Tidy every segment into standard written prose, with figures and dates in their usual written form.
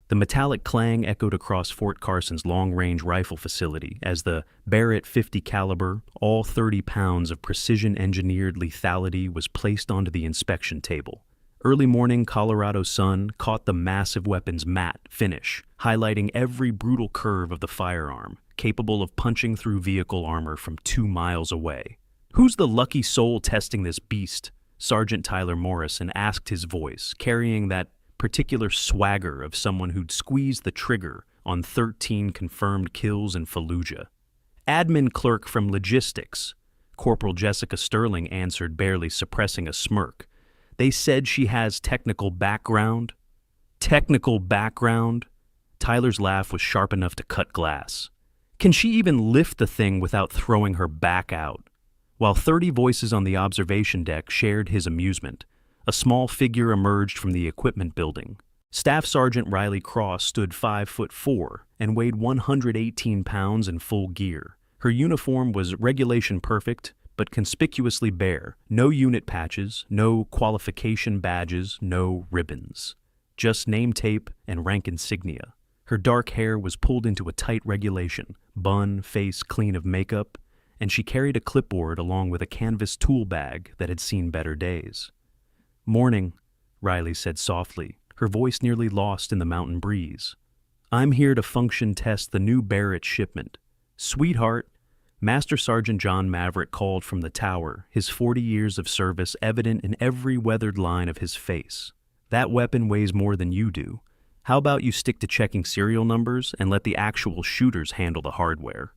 The metallic clang echoed across Fort Carson's long-range rifle facility as the Barrett 50 caliber, all 30 pounds of precision-engineered lethality was placed onto the inspection table. Early morning Colorado sun caught the massive weapon's matte finish, highlighting every brutal curve of the firearm, capable of punching through vehicle armor from 2 miles away. "Who's the lucky soul testing this beast?" Sergeant Tyler Morrison asked, his voice carrying that particular swagger of someone who'd squeezed the trigger on 13 confirmed kills in Fallujah. "Admin clerk from logistics," Corporal Jessica Sterling answered, barely suppressing a smirk. "They said she has technical background." "Technical background?" Tyler's laugh was sharp enough to cut glass. "Can she even lift the thing without throwing her back out?" While 30 voices on the observation deck shared his amusement, a small figure emerged from the equipment building. Staff Sergeant Riley Cross stood 5'4" and weighed 118 pounds in full gear. Her uniform was regulation perfect, but conspicuously bare. No unit patches, no qualification badges, no ribbons. Just name tape and rank insignia. Her dark hair was pulled into a tight regulation, bun, face clean of makeup, and she carried a clipboard along with a canvas tool bag that had seen better days. "Morning," Riley said softly, her voice nearly lost in the mountain breeze. "I'm here to function test the new Barrett shipment." "Sweetheart," Master Sergeant John Maverick called from the tower, his 40 years of service evident in every weathered line of his face. "That weapon weighs more than you do. How about you stick to checking serial numbers and let the actual shooters handle the hardware?"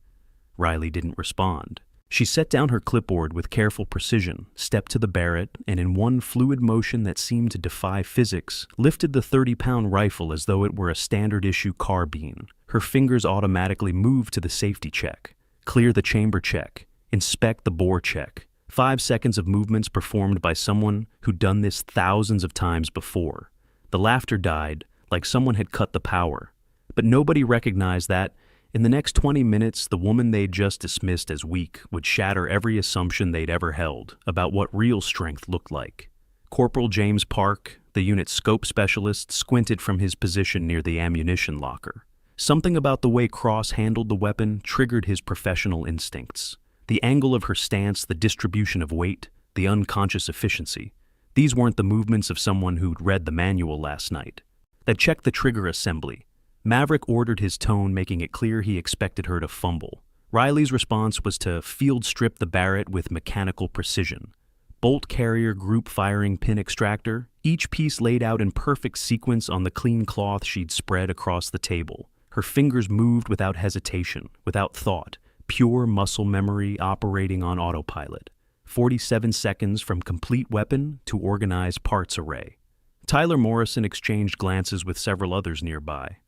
Riley didn't respond. She set down her clipboard with careful precision, stepped to the Barrett, and in one fluid motion that seemed to defy physics, lifted the 30-pound rifle as though it were a standard-issue carbine. Her fingers automatically moved to the safety check. Clear the chamber check. Inspect the bore check. 5 seconds of movements performed by someone who'd done this thousands of times before. The laughter died, like someone had cut the power. But nobody recognized that in the next 20 minutes, the woman they'd just dismissed as weak would shatter every assumption they'd ever held about what real strength looked like. Corporal James Park, the unit's scope specialist, squinted from his position near the ammunition locker. Something about the way Cross handled the weapon triggered his professional instincts. The angle of her stance, the distribution of weight, the unconscious efficiency. These weren't the movements of someone who'd read the manual last night. They checked the trigger assembly. Maverick ordered his tone, making it clear he expected her to fumble. Riley's response was to field strip the Barrett with mechanical precision. Bolt carrier group firing pin extractor, each piece laid out in perfect sequence on the clean cloth she'd spread across the table. Her fingers moved without hesitation, without thought, pure muscle memory operating on autopilot. 47 seconds from complete weapon to organized parts array. Tyler Morrison exchanged glances with several others nearby.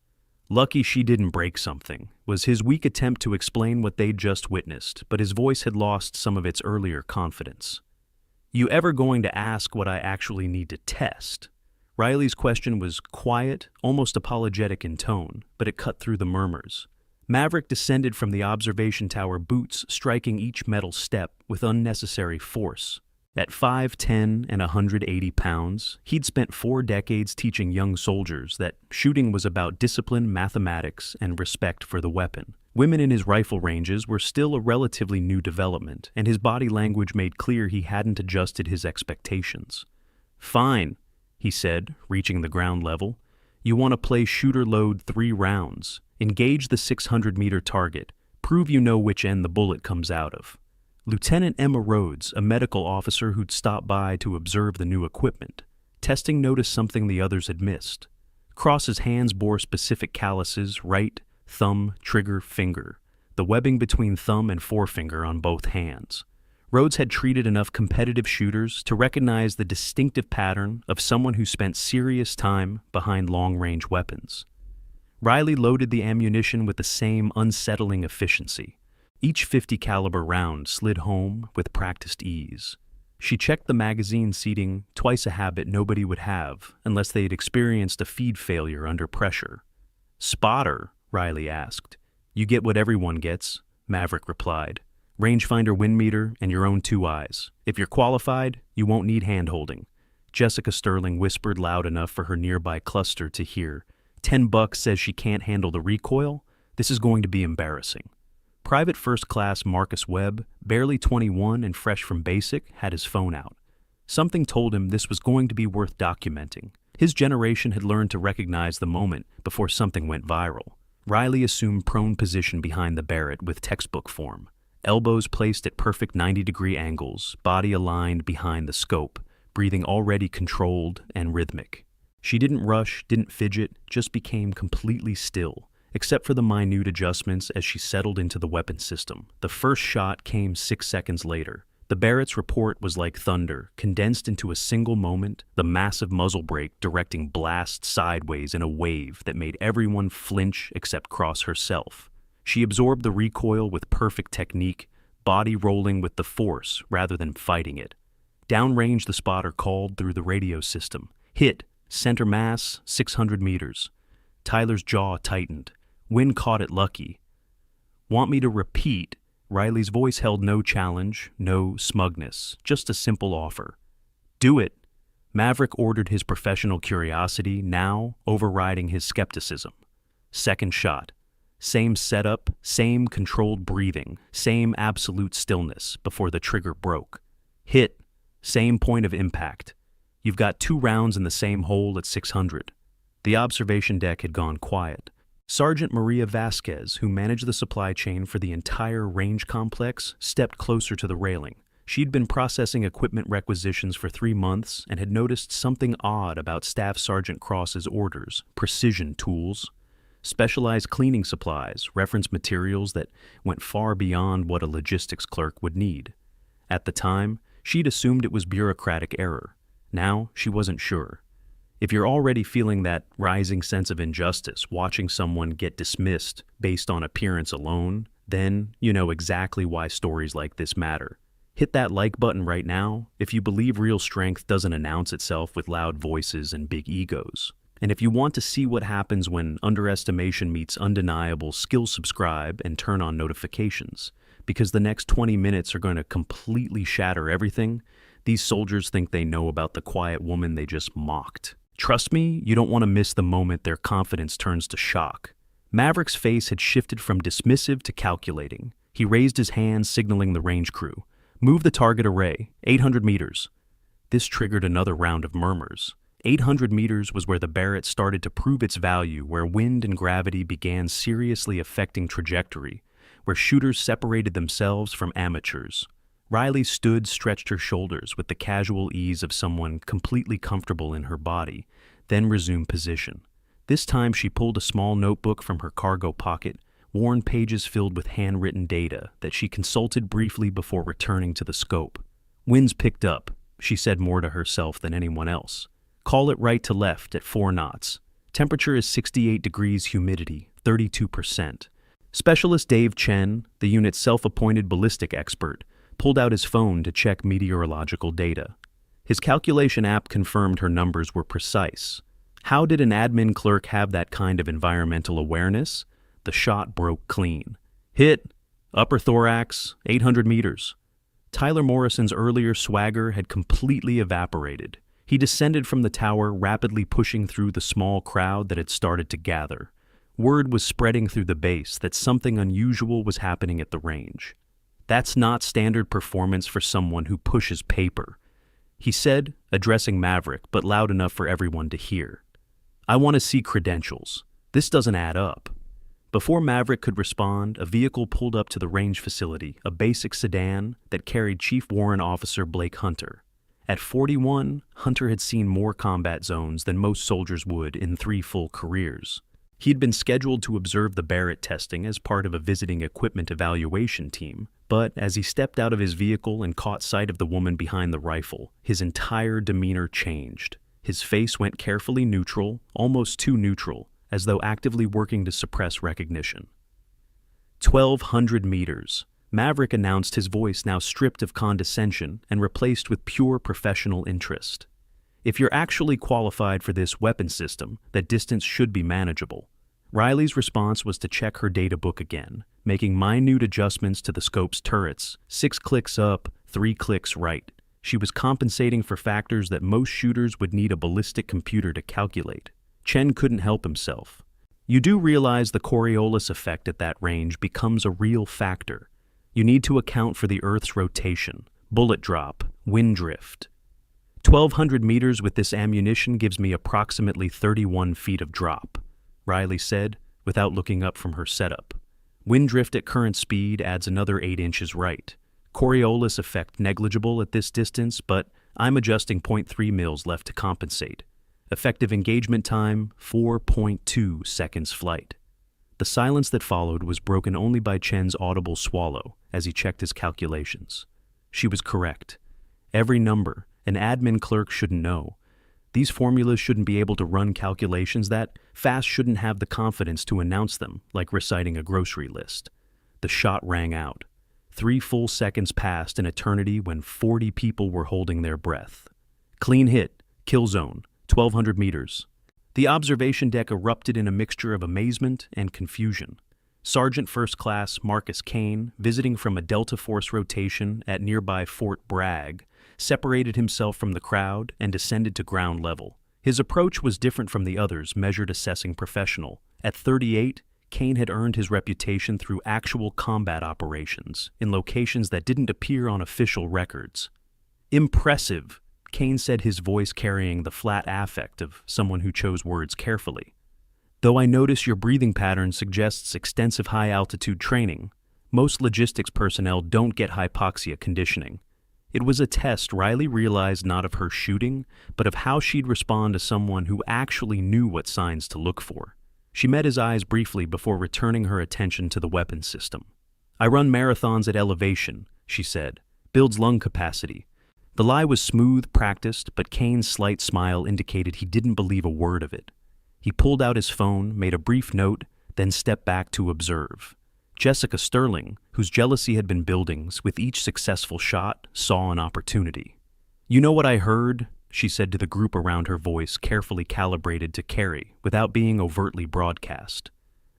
"Lucky she didn't break something," was his weak attempt to explain what they'd just witnessed, but his voice had lost some of its earlier confidence. "You ever going to ask what I actually need to test?" Riley's question was quiet, almost apologetic in tone, but it cut through the murmurs. Maverick descended from the observation tower, boots striking each metal step with unnecessary force. At 5'10" and 180 pounds, he'd spent 4 decades teaching young soldiers that shooting was about discipline, mathematics, and respect for the weapon. Women in his rifle ranges were still a relatively new development, and his body language made clear he hadn't adjusted his expectations. "Fine," he said, reaching the ground level. "You want to play shooter load 3 rounds. Engage the 600-meter target. Prove you know which end the bullet comes out of." Lieutenant Emma Rhodes, a medical officer who'd stopped by to observe the new equipment. Testing noticed something the others had missed. Cross's hands bore specific calluses, right, thumb, trigger, finger. The webbing between thumb and forefinger on both hands. Rhodes had treated enough competitive shooters to recognize the distinctive pattern of someone who spent serious time behind long-range weapons. Riley loaded the ammunition with the same unsettling efficiency. Each 50 caliber round slid home with practiced ease. She checked the magazine seating, twice a habit nobody would have unless they had experienced a feed failure under pressure. "Spotter?" Riley asked. "You get what everyone gets," Maverick replied. "Rangefinder wind meter and your own 2 eyes. If you're qualified, you won't need hand-holding." Jessica Sterling whispered loud enough for her nearby cluster to hear. $10 says she can't handle the recoil? This is going to be embarrassing. Private First Class Marcus Webb, barely 21 and fresh from basic, had his phone out. Something told him this was going to be worth documenting. His generation had learned to recognize the moment before something went viral. Riley assumed prone position behind the Barrett with textbook form. Elbows placed at perfect 90-degree angles, body aligned behind the scope, breathing already controlled and rhythmic. She didn't rush, didn't fidget, just became completely still, except for the minute adjustments as she settled into the weapon system. The first shot came 6 seconds later. The Barrett's report was like thunder, condensed into a single moment, the massive muzzle brake directing blast sideways in a wave that made everyone flinch except Cross herself. She absorbed the recoil with perfect technique, body rolling with the force rather than fighting it. Downrange, the spotter called through the radio system. Hit, center mass, 600 meters. Tyler's jaw tightened. Wind caught it lucky. Want me to repeat? Riley's voice held no challenge, no smugness, just a simple offer. Do it. Maverick ordered his professional curiosity, now overriding his skepticism. Second shot. Same setup, same controlled breathing, same absolute stillness before the trigger broke. Hit. Same point of impact. You've got 2 rounds in the same hole at 600. The observation deck had gone quiet. Sergeant Maria Vasquez, who managed the supply chain for the entire range complex, stepped closer to the railing. She'd been processing equipment requisitions for 3 months and had noticed something odd about Staff Sergeant Cross's orders: precision tools, specialized cleaning supplies, reference materials that went far beyond what a logistics clerk would need. At the time, she'd assumed it was bureaucratic error. Now, she wasn't sure. If you're already feeling that rising sense of injustice watching someone get dismissed based on appearance alone, then you know exactly why stories like this matter. Hit that like button right now if you believe real strength doesn't announce itself with loud voices and big egos. And if you want to see what happens when underestimation meets undeniable skill, subscribe and turn on notifications, because the next 20 minutes are going to completely shatter everything these soldiers think they know about the quiet woman they just mocked. Trust me, you don't want to miss the moment their confidence turns to shock. Maverick's face had shifted from dismissive to calculating. He raised his hand, signaling the range crew. Move the target array, 800 meters. This triggered another round of murmurs. 800 meters was where the Barrett started to prove its value, where wind and gravity began seriously affecting trajectory, where shooters separated themselves from amateurs. Riley stood, stretched her shoulders with the casual ease of someone completely comfortable in her body, then resumed position. This time she pulled a small notebook from her cargo pocket, worn pages filled with handwritten data that she consulted briefly before returning to the scope. Winds picked up, she said more to herself than anyone else. Call it right to left at 4 knots. Temperature is 68 degrees, humidity 32%. Specialist Dave Chen, the unit's self-appointed ballistic expert, pulled out his phone to check meteorological data. His calculation app confirmed her numbers were precise. How did an admin clerk have that kind of environmental awareness? The shot broke clean. Hit. Upper thorax, 800 meters. Tyler Morrison's earlier swagger had completely evaporated. He descended from the tower, rapidly pushing through the small crowd that had started to gather. Word was spreading through the base that something unusual was happening at the range. That's not standard performance for someone who pushes paper, he said, addressing Maverick, but loud enough for everyone to hear. I want to see credentials. This doesn't add up. Before Maverick could respond, a vehicle pulled up to the range facility, a basic sedan that carried Chief Warrant Officer Blake Hunter. At 41, Hunter had seen more combat zones than most soldiers would in 3 full careers. He'd been scheduled to observe the Barrett testing as part of a visiting equipment evaluation team, but as he stepped out of his vehicle and caught sight of the woman behind the rifle, his entire demeanor changed. His face went carefully neutral, almost too neutral, as though actively working to suppress recognition. 1,200 meters. Maverick announced, his voice now stripped of condescension and replaced with pure professional interest. If you're actually qualified for this weapon system, that distance should be manageable. Riley's response was to check her data book again, making minute adjustments to the scope's turrets, 6 clicks up, 3 clicks right. She was compensating for factors that most shooters would need a ballistic computer to calculate. Chen couldn't help himself. You do realize the Coriolis effect at that range becomes a real factor. You need to account for the Earth's rotation, bullet drop, wind drift. 1,200 meters with this ammunition gives me approximately 31 feet of drop, Riley said, without looking up from her setup. Wind drift at current speed adds another 8 inches right. Coriolis effect negligible at this distance, but I'm adjusting 0.3 mils left to compensate. Effective engagement time, 4.2 seconds flight. The silence that followed was broken only by Chen's audible swallow as he checked his calculations. She was correct. Every number, an admin clerk shouldn't know. These formulas shouldn't be able to run calculations that fast shouldn't have the confidence to announce them, like reciting a grocery list. The shot rang out. 3 full seconds passed an eternity when 40 people were holding their breath. Clean hit, kill zone, 1,200 meters. The observation deck erupted in a mixture of amazement and confusion. Sergeant First Class Marcus Kane, visiting from a Delta Force rotation at nearby Fort Bragg, separated himself from the crowd and descended to ground level. His approach was different from the others, measured assessing professional. At 38, Kane had earned his reputation through actual combat operations in locations that didn't appear on official records. Impressive, Kane said, his voice carrying the flat affect of someone who chose words carefully. Though I notice your breathing pattern suggests extensive high-altitude training, most logistics personnel don't get hypoxia conditioning. It was a test Riley realized not of her shooting, but of how she'd respond to someone who actually knew what signs to look for. She met his eyes briefly before returning her attention to the weapon system. I run marathons at elevation, she said. Builds lung capacity. The lie was smooth, practiced, but Kane's slight smile indicated he didn't believe a word of it. He pulled out his phone, made a brief note, then stepped back to observe. Jessica Sterling, whose jealousy had been building with each successful shot, saw an opportunity. You know what I heard? She said to the group around her, voice carefully calibrated to carry without being overtly broadcast.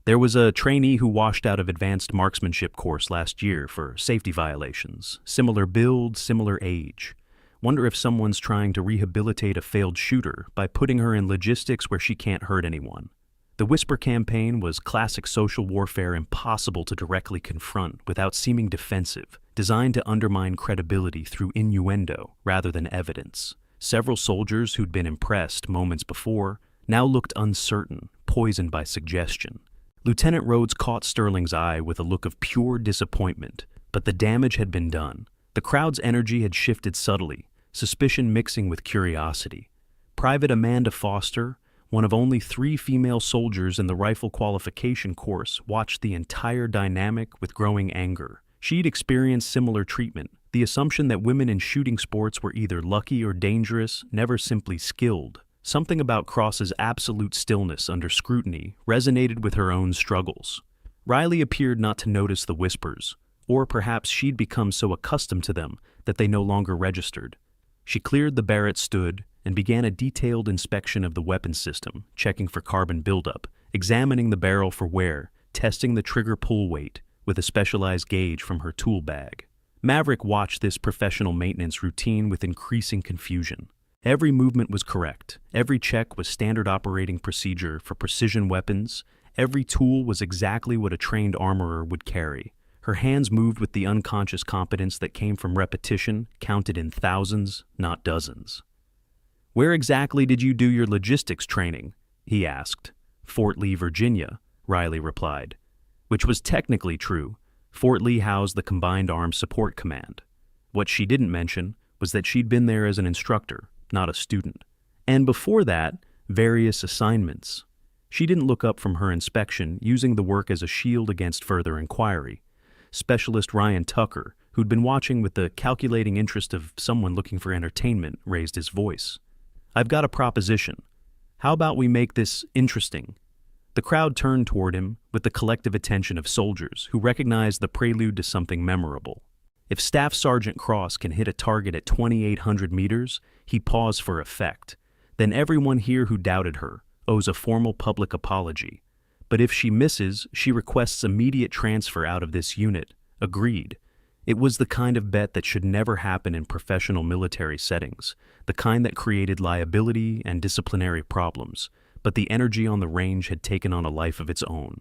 There was a trainee who washed out of advanced marksmanship course last year for safety violations. Similar build, similar age. Wonder if someone's trying to rehabilitate a failed shooter by putting her in logistics where she can't hurt anyone. The Whisper campaign was classic social warfare, impossible to directly confront without seeming defensive, designed to undermine credibility through innuendo rather than evidence. Several soldiers who'd been impressed moments before now looked uncertain, poisoned by suggestion. Lieutenant Rhodes caught Sterling's eye with a look of pure disappointment, but the damage had been done. The crowd's energy had shifted subtly, suspicion mixing with curiosity. Private Amanda Foster, one of only 3 female soldiers in the rifle qualification course, watched the entire dynamic with growing anger. She'd experienced similar treatment. The assumption that women in shooting sports were either lucky or dangerous, never simply skilled. Something about Cross's absolute stillness under scrutiny resonated with her own struggles. Riley appeared not to notice the whispers, or perhaps she'd become so accustomed to them that they no longer registered. She cleared the Barrett stood and began a detailed inspection of the weapon system, checking for carbon buildup, examining the barrel for wear, testing the trigger pull weight with a specialized gauge from her tool bag. Maverick watched this professional maintenance routine with increasing confusion. Every movement was correct. Every check was standard operating procedure for precision weapons. Every tool was exactly what a trained armorer would carry. Her hands moved with the unconscious competence that came from repetition, counted in thousands, not dozens. Where exactly did you do your logistics training? He asked. Fort Lee, Virginia, Riley replied. Which was technically true. Fort Lee housed the Combined Arms Support Command. What she didn't mention was that she'd been there as an instructor, not a student. And before that, various assignments. She didn't look up from her inspection, using the work as a shield against further inquiry. Specialist Ryan Tucker, who'd been watching with the calculating interest of someone looking for entertainment, raised his voice. I've got a proposition. How about we make this interesting? The crowd turned toward him with the collective attention of soldiers who recognized the prelude to something memorable. If Staff Sergeant Cross can hit a target at 2,800 meters, he paused for effect. Then everyone here who doubted her owes a formal public apology. But if she misses, she requests immediate transfer out of this unit. Agreed. It was the kind of bet that should never happen in professional military settings, the kind that created liability and disciplinary problems. but the energy on the range had taken on a life of its own.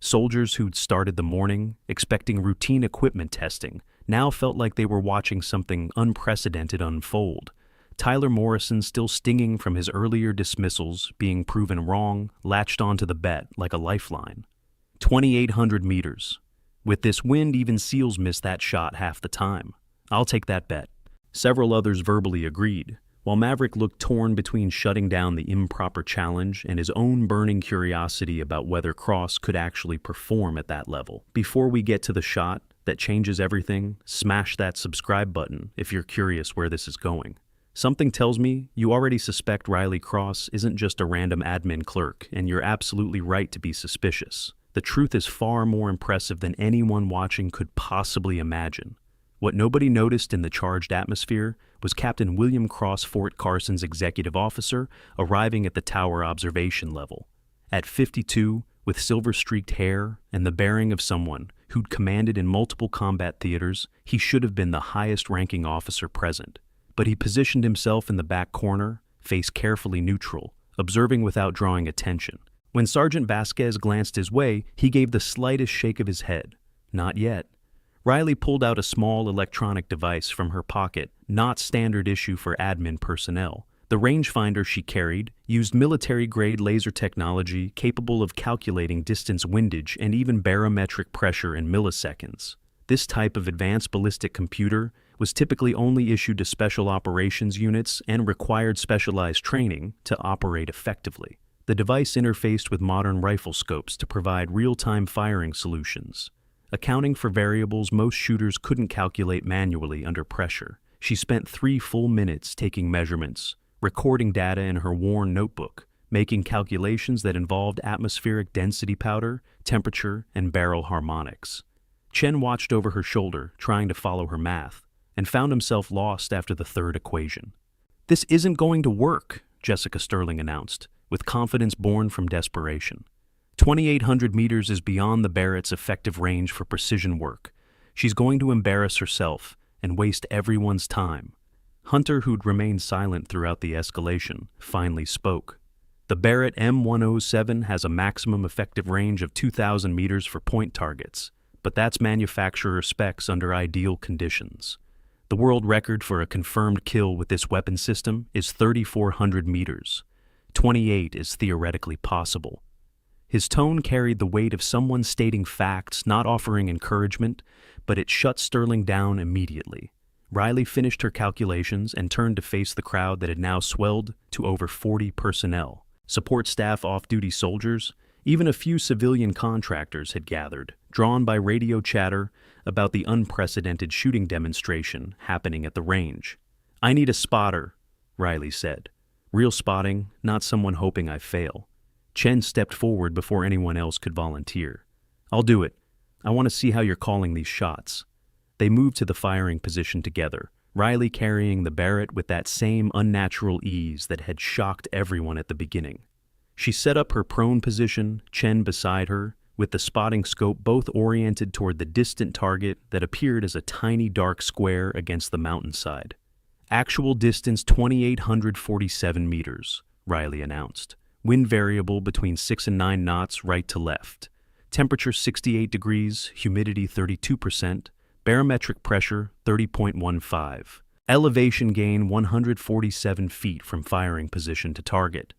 Soldiers who'd started the morning, expecting routine equipment testing, now felt like they were watching something unprecedented unfold. Tyler Morrison, still stinging from his earlier dismissals, being proven wrong, latched onto the bet like a lifeline. 2,800 meters. With this wind, even SEALs miss that shot half the time. I'll take that bet. Several others verbally agreed, while Maverick looked torn between shutting down the improper challenge and his own burning curiosity about whether Cross could actually perform at that level. Before we get to the shot that changes everything, smash that subscribe button if you're curious where this is going. Something tells me you already suspect Riley Cross isn't just a random admin clerk, and you're absolutely right to be suspicious. The truth is far more impressive than anyone watching could possibly imagine. What nobody noticed in the charged atmosphere was Captain William Cross, Fort Carson's executive officer, arriving at the tower observation level. At 52, with silver-streaked hair and the bearing of someone who'd commanded in multiple combat theaters, he should have been the highest-ranking officer present. But he positioned himself in the back corner, face carefully neutral, observing without drawing attention. When Sergeant Vasquez glanced his way, he gave the slightest shake of his head. Not yet. Riley pulled out a small electronic device from her pocket, not standard issue for admin personnel. The rangefinder she carried used military-grade laser technology capable of calculating distance windage and even barometric pressure in milliseconds. This type of advanced ballistic computer was typically only issued to special operations units and required specialized training to operate effectively. The device interfaced with modern rifle scopes to provide real-time firing solutions, accounting for variables most shooters couldn't calculate manually under pressure. She spent 3 full minutes taking measurements, recording data in her worn notebook, making calculations that involved atmospheric density powder, temperature, and barrel harmonics. Chen watched over her shoulder, trying to follow her math, and found himself lost after the third equation. "This isn't going to work," Jessica Sterling announced, with confidence born from desperation. 2,800 meters is beyond the Barrett's effective range for precision work. She's going to embarrass herself and waste everyone's time. Hunter, who'd remained silent throughout the escalation, finally spoke. "The Barrett M107 has a maximum effective range of 2,000 meters for point targets, but that's manufacturer specs under ideal conditions. The world record for a confirmed kill with this weapon system is 3,400 meters. 28 is theoretically possible." His tone carried the weight of someone stating facts, not offering encouragement, but it shut Sterling down immediately. Riley finished her calculations and turned to face the crowd that had now swelled to over 40 personnel. Support staff, off-duty soldiers, even a few civilian contractors had gathered, drawn by radio chatter about the unprecedented shooting demonstration happening at the range. "I need a spotter," Riley said. "Real spotting, not someone hoping I fail." Chen stepped forward before anyone else could volunteer. "I'll do it. I want to see how you're calling these shots." They moved to the firing position together, Riley carrying the Barrett with that same unnatural ease that had shocked everyone at the beginning. She set up her prone position, Chen beside her, with the spotting scope both oriented toward the distant target that appeared as a tiny dark square against the mountainside. "Actual distance 2,847 meters, Riley announced. Wind variable between 6 and 9 knots right to left. Temperature 68 degrees, humidity 32%, barometric pressure 30.15. Elevation gain 147 feet from firing position to target."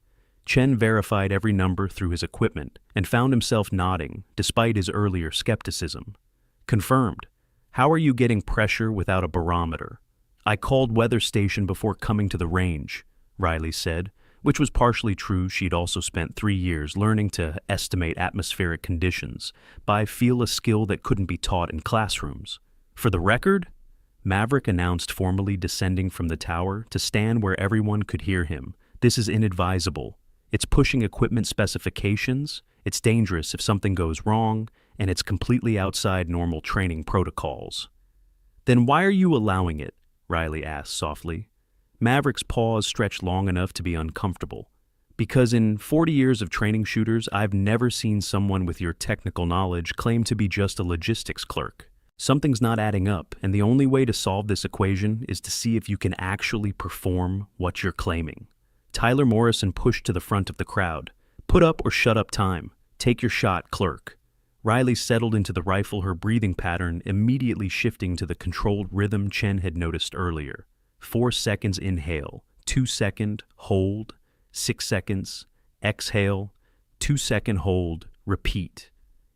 Chen verified every number through his equipment and found himself nodding, despite his earlier skepticism. "Confirmed. How are you getting pressure without a barometer?" "I called weather station before coming to the range," Riley said, which was partially true. She'd also spent 3 years learning to estimate atmospheric conditions by feel, a skill that couldn't be taught in classrooms. "For the record," Maverick announced, formally descending from the tower to stand where everyone could hear him, "this is inadvisable. It's pushing equipment specifications, it's dangerous if something goes wrong, and it's completely outside normal training protocols." "Then why are you allowing it?" Riley asked softly. Maverick's pause stretched long enough to be uncomfortable. "Because in 40 years of training shooters, I've never seen someone with your technical knowledge claim to be just a logistics clerk. Something's not adding up, and the only way to solve this equation is to see if you can actually perform what you're claiming." Tyler Morrison pushed to the front of the crowd, Put up or shut up time. Take your shot, clerk. Riley settled into the rifle, her breathing pattern immediately shifting to the controlled rhythm Chen had noticed earlier. 4 seconds inhale, 2 second, hold, 6 seconds, exhale, 2 second hold, repeat.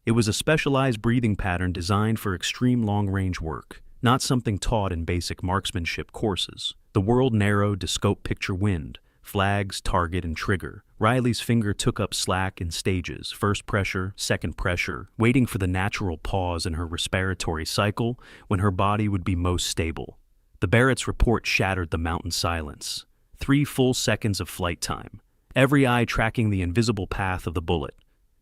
It was a specialized breathing pattern designed for extreme long-range work, not something taught in basic marksmanship courses. The world narrowed to scope picture wind, flags, target, and trigger. Riley's finger took up slack in stages, first pressure, second pressure, waiting for the natural pause in her respiratory cycle when her body would be most stable. The Barrett's report shattered the mountain silence. 3 full seconds of flight time, every eye tracking the invisible path of the bullet.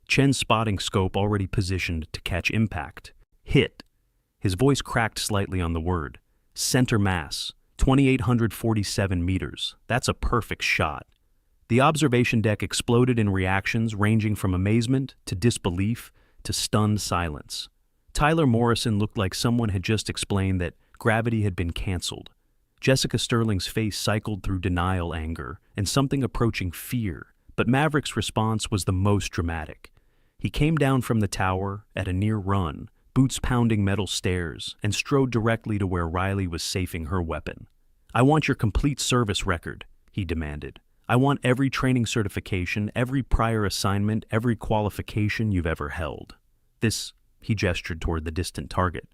Chen's spotting scope already positioned to catch impact. Hit. His voice cracked slightly on the word. Center mass, 2,847 meters. That's a perfect shot. The observation deck exploded in reactions ranging from amazement to disbelief to stunned silence. Tyler Morrison looked like someone had just explained that gravity had been canceled. Jessica Sterling's face cycled through denial, anger, and something approaching fear, but Maverick's response was the most dramatic. He came down from the tower at a near run, boots pounding metal stairs, and strode directly to where Riley was safing her weapon. "I want your complete service record," he demanded. "I want every training certification, every prior assignment, every qualification you've ever held. This," he gestured toward the distant target.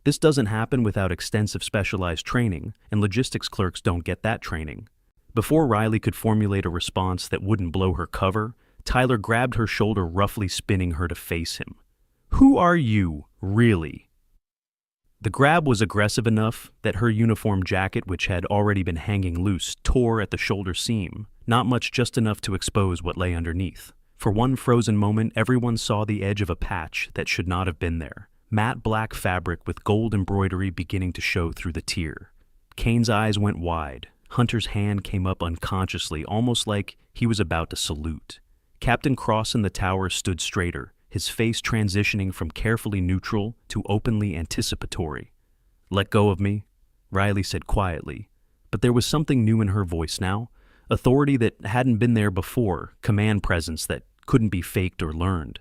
"This doesn't happen without extensive specialized training, and logistics clerks don't get that training." Before Riley could formulate a response that wouldn't blow her cover, Tyler grabbed her shoulder, roughly spinning her to face him. "Who are you, really?" The grab was aggressive enough that her uniform jacket, which had already been hanging loose, tore at the shoulder seam, not much, just enough to expose what lay underneath. For one frozen moment, everyone saw the edge of a patch that should not have been there. Matte black fabric with gold embroidery beginning to show through the tear. Kane's eyes went wide. Hunter's hand came up unconsciously, almost like he was about to salute. Captain Cross in the tower stood straighter, his face transitioning from carefully neutral to openly anticipatory. "Let go of me," Riley said quietly, but there was something new in her voice now, authority that hadn't been there before, command presence that couldn't be faked or learned.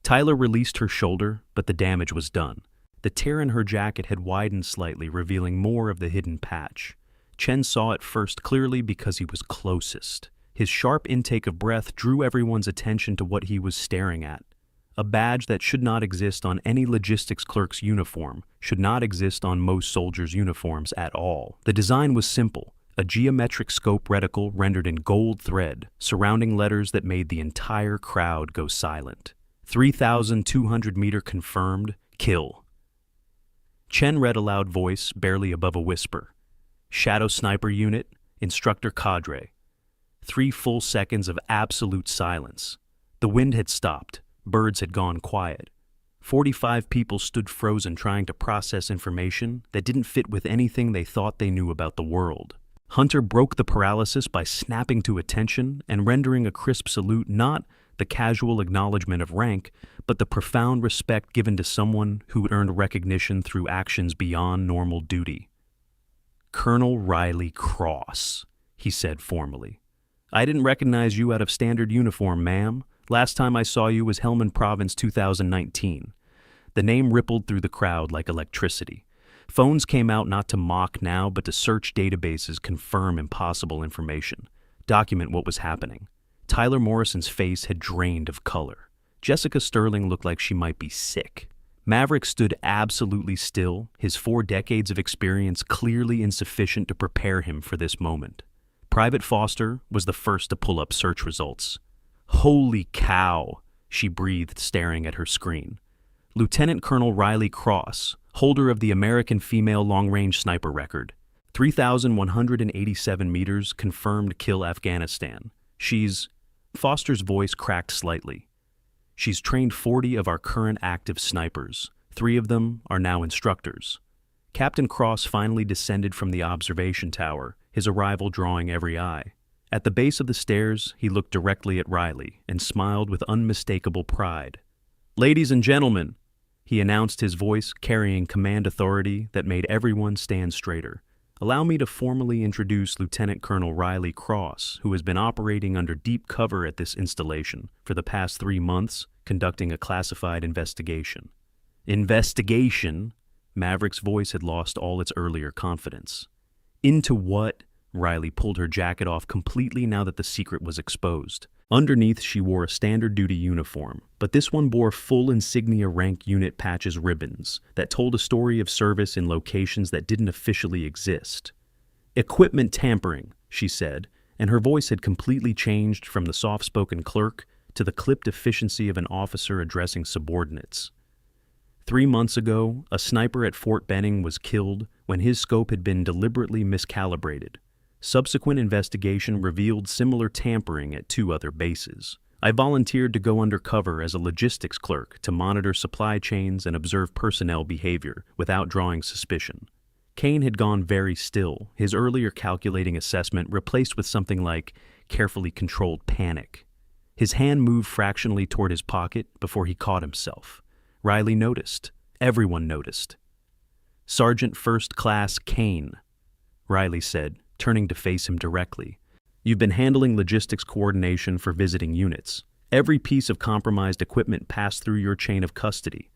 Tyler released her shoulder, but the damage was done. The tear in her jacket had widened slightly, revealing more of the hidden patch. Chen saw it first clearly because he was closest. His sharp intake of breath drew everyone's attention to what he was staring at. A badge that should not exist on any logistics clerk's uniform, should not exist on most soldiers' uniforms at all. The design was simple, a geometric scope reticle rendered in gold thread, surrounding letters that made the entire crowd go silent. 3,200-meter confirmed, kill. Chen read a loud voice, barely above a whisper. Shadow Sniper Unit, Instructor Cadre. 3 full seconds of absolute silence. The wind had stopped. Birds had gone quiet. 45 people stood frozen, trying to process information that didn't fit with anything they thought they knew about the world. Hunter broke the paralysis by snapping to attention and rendering a crisp salute, not the casual acknowledgement of rank, but the profound respect given to someone who earned recognition through actions beyond normal duty. "Colonel Riley Cross," he said formally. "I didn't recognize you out of standard uniform, ma'am. Last time I saw you was Helmand Province 2019. The name rippled through the crowd like electricity. Phones came out not to mock now, but to search databases, confirm impossible information, document what was happening. Tyler Morrison's face had drained of color. Jessica Sterling looked like she might be sick. Maverick stood absolutely still, his 4 decades of experience clearly insufficient to prepare him for this moment. Private Foster was the first to pull up search results. "Holy cow," she breathed, staring at her screen. Lieutenant Colonel Riley Cross, holder of the American female long-range sniper record. 3,187 meters, confirmed kill Afghanistan. She's... Foster's voice cracked slightly. "She's trained 40 of our current active snipers. 3 of them are now instructors." Captain Cross finally descended from the observation tower, his arrival drawing every eye. At the base of the stairs, he looked directly at Riley and smiled with unmistakable pride. "Ladies and gentlemen," he announced, his voice carrying command authority that made everyone stand straighter. Allow me to formally introduce Lieutenant Colonel Riley Cross, who has been operating under deep cover at this installation for the past 3 months, conducting a classified investigation. Investigation? Maverick's voice had lost all its earlier confidence. Into what? Riley pulled her jacket off completely now that the secret was exposed. Underneath, she wore a standard duty uniform, but this one bore full insignia rank unit patches ribbons that told a story of service in locations that didn't officially exist. Equipment tampering, she said, and her voice had completely changed from the soft-spoken clerk to the clipped efficiency of an officer addressing subordinates. 3 months ago, a sniper at Fort Benning was killed when his scope had been deliberately miscalibrated. Subsequent investigation revealed similar tampering at 2 other bases. I volunteered to go undercover as a logistics clerk to monitor supply chains and observe personnel behavior without drawing suspicion. Kane had gone very still, his earlier calculating assessment replaced with something like carefully controlled panic. His hand moved fractionally toward his pocket before he caught himself. Riley noticed. Everyone noticed. "Sergeant First Class Kane," Riley said, turning to face him directly. "You've been handling logistics coordination for visiting units. Every piece of compromised equipment passed through your chain of custody.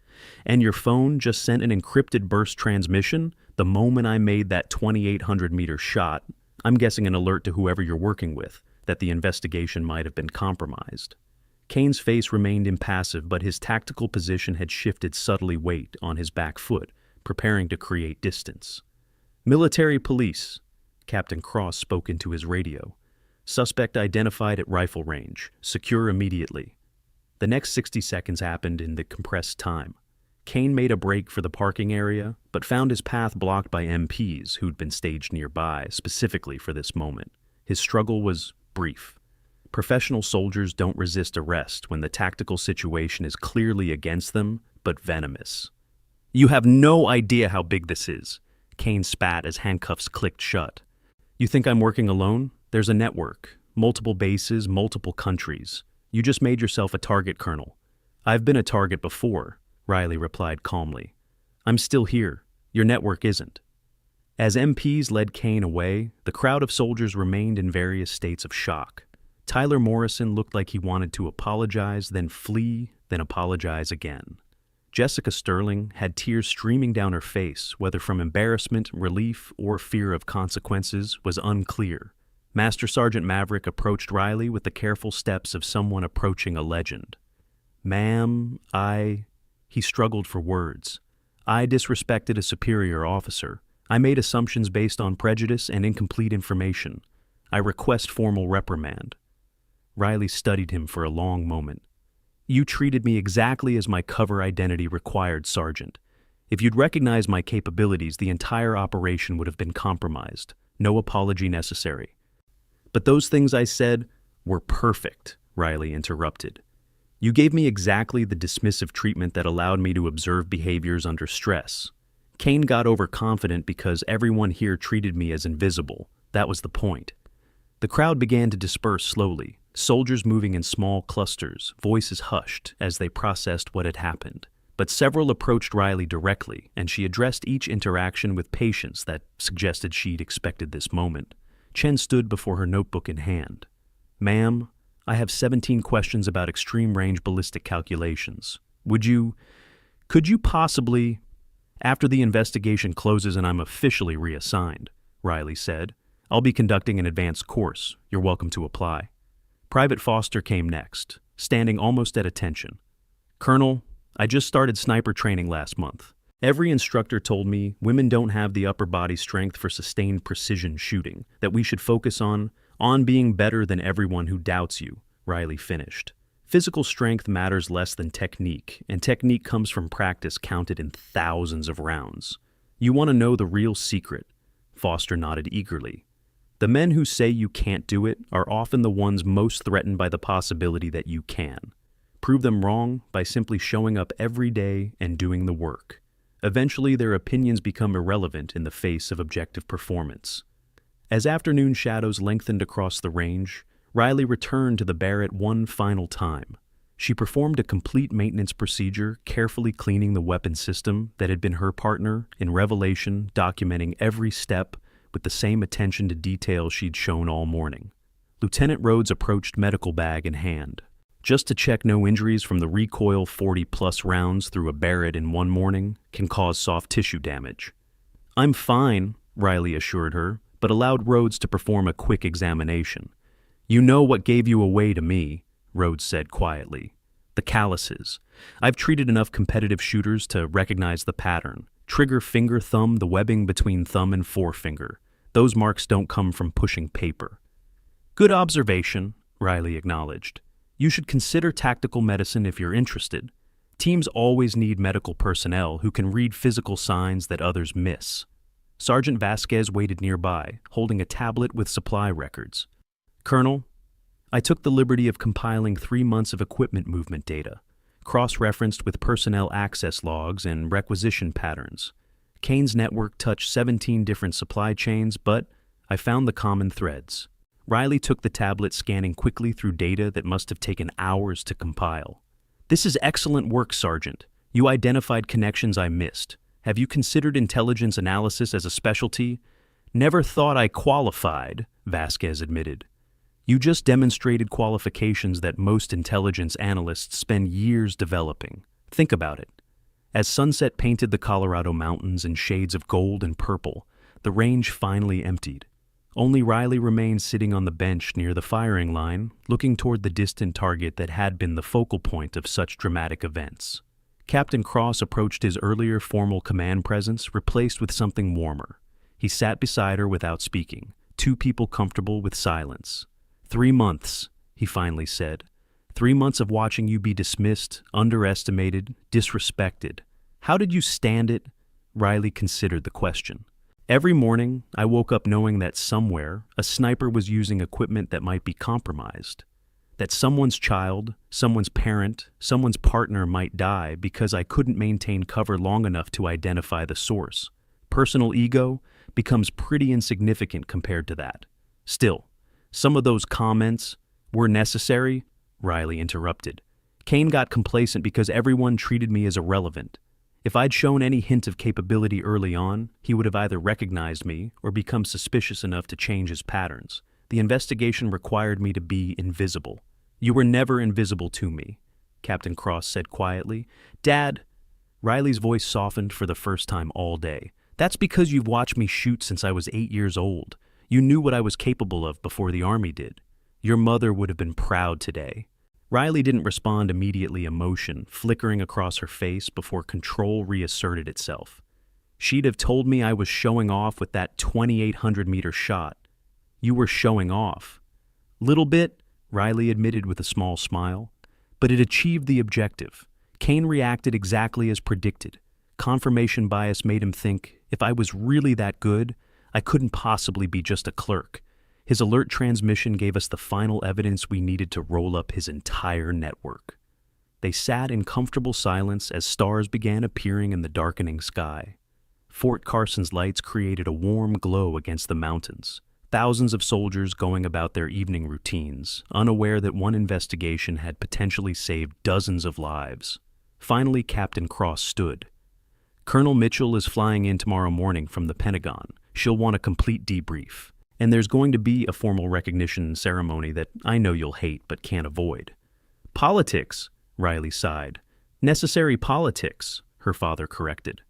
And your phone just sent an encrypted burst transmission the moment I made that 2,800-meter shot. I'm guessing an alert to whoever you're working with, that the investigation might have been compromised." Kane's face remained impassive, but his tactical position had shifted subtly weight on his back foot, preparing to create distance. "Military police," Captain Cross spoke into his radio. "Suspect identified at rifle range. Secure immediately." The next 60 seconds happened in the compressed time. Kane made a break for the parking area, but found his path blocked by MPs who'd been staged nearby, specifically for this moment. His struggle was brief. Professional soldiers don't resist arrest when the tactical situation is clearly against them, but venomous. "You have no idea how big this is," Kane spat as handcuffs clicked shut. "You think I'm working alone? There's a network. Multiple bases, multiple countries. You just made yourself a target, Colonel." "I've been a target before," Riley replied calmly. "I'm still here. Your network isn't." As MPs led Kane away, the crowd of soldiers remained in various states of shock. Tyler Morrison looked like he wanted to apologize, then flee, then apologize again. Jessica Sterling had tears streaming down her face, whether from embarrassment, relief, or fear of consequences was unclear. Master Sergeant Maverick approached Riley with the careful steps of someone approaching a legend. "Ma'am, He struggled for words. "I disrespected a superior officer. I made assumptions based on prejudice and incomplete information. I request formal reprimand." Riley studied him for a long moment. "You treated me exactly as my cover identity required, Sergeant. If you'd recognized my capabilities, the entire operation would have been compromised. No apology necessary." "But those things I said were perfect," Riley interrupted. "You gave me exactly the dismissive treatment that allowed me to observe behaviors under stress. Kane got overconfident because everyone here treated me as invisible. That was the point." The crowd began to disperse slowly, soldiers moving in small clusters, voices hushed as they processed what had happened. But several approached Riley directly, and she addressed each interaction with patience that suggested she'd expected this moment. Chen stood before her notebook in hand. "Ma'am, I have 17 questions about extreme-range ballistic calculations. Could you possibly—" "After the investigation closes and I'm officially reassigned," Riley said, "I'll be conducting an advanced course. You're welcome to apply." Private Foster came next, standing almost at attention. "Colonel, I just started sniper training last month. Every instructor told me women don't have the upper body strength for sustained precision shooting, that we should focus on being better than everyone who doubts you," Riley finished. "Physical strength matters less than technique, and technique comes from practice counted in thousands of rounds. You want to know the real secret?" Foster nodded eagerly. "The men who say you can't do it are often the ones most threatened by the possibility that you can. Prove them wrong by simply showing up every day and doing the work. Eventually, their opinions become irrelevant in the face of objective performance." As afternoon shadows lengthened across the range, Riley returned to the Barrett one final time. She performed a complete maintenance procedure, carefully cleaning the weapon system that had been her partner in revelation, documenting every step with the same attention to detail she'd shown all morning. Lieutenant Rhodes approached medical bag in hand. Just to check no injuries from the recoil 40-plus rounds through a Barrett in one morning can cause soft tissue damage. "I'm fine," Riley assured her, but allowed Rhodes to perform a quick examination. "You know what gave you away to me," Rhodes said quietly. "The calluses. I've treated enough competitive shooters to recognize the pattern. Trigger, finger, thumb, the webbing between thumb and forefinger. Those marks don't come from pushing paper." "Good observation," Riley acknowledged. "You should consider tactical medicine if you're interested. Teams always need medical personnel who can read physical signs that others miss." Sergeant Vasquez waited nearby, holding a tablet with supply records. "Colonel, I took the liberty of compiling 3 months of equipment movement data, cross-referenced with personnel access logs and requisition patterns. Kane's network touched 17 different supply chains, but I found the common threads." Riley took the tablet, scanning quickly through data that must have taken hours to compile. "This is excellent work, Sergeant. You identified connections I missed. Have you considered intelligence analysis as a specialty?" "Never thought I qualified," Vasquez admitted. "You just demonstrated qualifications that most intelligence analysts spend years developing. Think about it. As sunset painted the Colorado mountains in shades of gold and purple, the range finally emptied. Only Riley remained sitting on the bench near the firing line, looking toward the distant target that had been the focal point of such dramatic events. Captain Cross approached his earlier formal command presence, replaced with something warmer. He sat beside her without speaking, two people comfortable with silence. 3 months, he finally said. 3 months of watching you be dismissed, underestimated, disrespected. How did you stand it?" Riley considered the question. "Every morning, I woke up knowing that somewhere, a sniper was using equipment that might be compromised. That someone's child, someone's parent, someone's partner might die because I couldn't maintain cover long enough to identify the source. Personal ego becomes pretty insignificant compared to that. Still, some of those comments were necessary," Riley interrupted. "Kane got complacent because everyone treated me as irrelevant. If I'd shown any hint of capability early on, he would have either recognized me or become suspicious enough to change his patterns. The investigation required me to be invisible." "You were never invisible to me," Captain Cross said quietly. "Dad," Riley's voice softened for the first time all day. "That's because you've watched me shoot since I was 8 years old. You knew what I was capable of before the Army did. Your mother would have been proud today." Riley didn't respond immediately, emotion flickering across her face before control reasserted itself. "She'd have told me I was showing off with that 2,800-meter shot." "You were showing off." "Little bit," Riley admitted with a small smile. "But it achieved the objective. Kane reacted exactly as predicted. Confirmation bias made him think, if I was really that good, I couldn't possibly be just a clerk. His alert transmission gave us the final evidence we needed to roll up his entire network." They sat in comfortable silence as stars began appearing in the darkening sky. Fort Carson's lights created a warm glow against the mountains. Thousands of soldiers going about their evening routines, unaware that one investigation had potentially saved dozens of lives. Finally, Captain Cross stood. "Colonel Mitchell is flying in tomorrow morning from the Pentagon. She'll want a complete debrief. And there's going to be a formal recognition ceremony that I know you'll hate but can't avoid." "Politics," Riley sighed. "Necessary politics," her father corrected.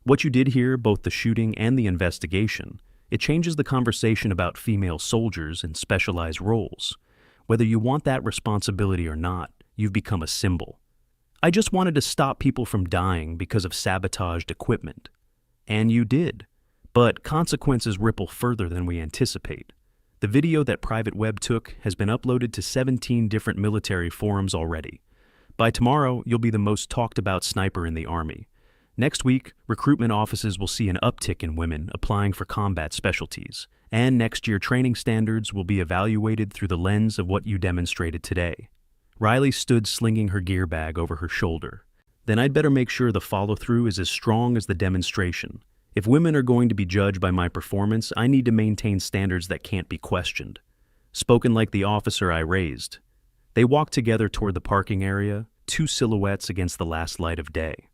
"What you did here, both the shooting and the investigation, it changes the conversation about female soldiers in specialized roles. Whether you want that responsibility or not, you've become a symbol. I just wanted to stop people from dying because of sabotaged equipment. And you did. But consequences ripple further than we anticipate. The video that Private Webb took has been uploaded to 17 different military forums already. By tomorrow, you'll be the most talked about sniper in the Army. Next week, recruitment offices will see an uptick in women applying for combat specialties. And next year, training standards will be evaluated through the lens of what you demonstrated today." Riley stood slinging her gear bag over her shoulder. "Then I'd better make sure the follow-through is as strong as the demonstration. If women are going to be judged by my performance, I need to maintain standards that can't be questioned." Spoken like the officer I raised. They walked together toward the parking area, two silhouettes against the last light of day.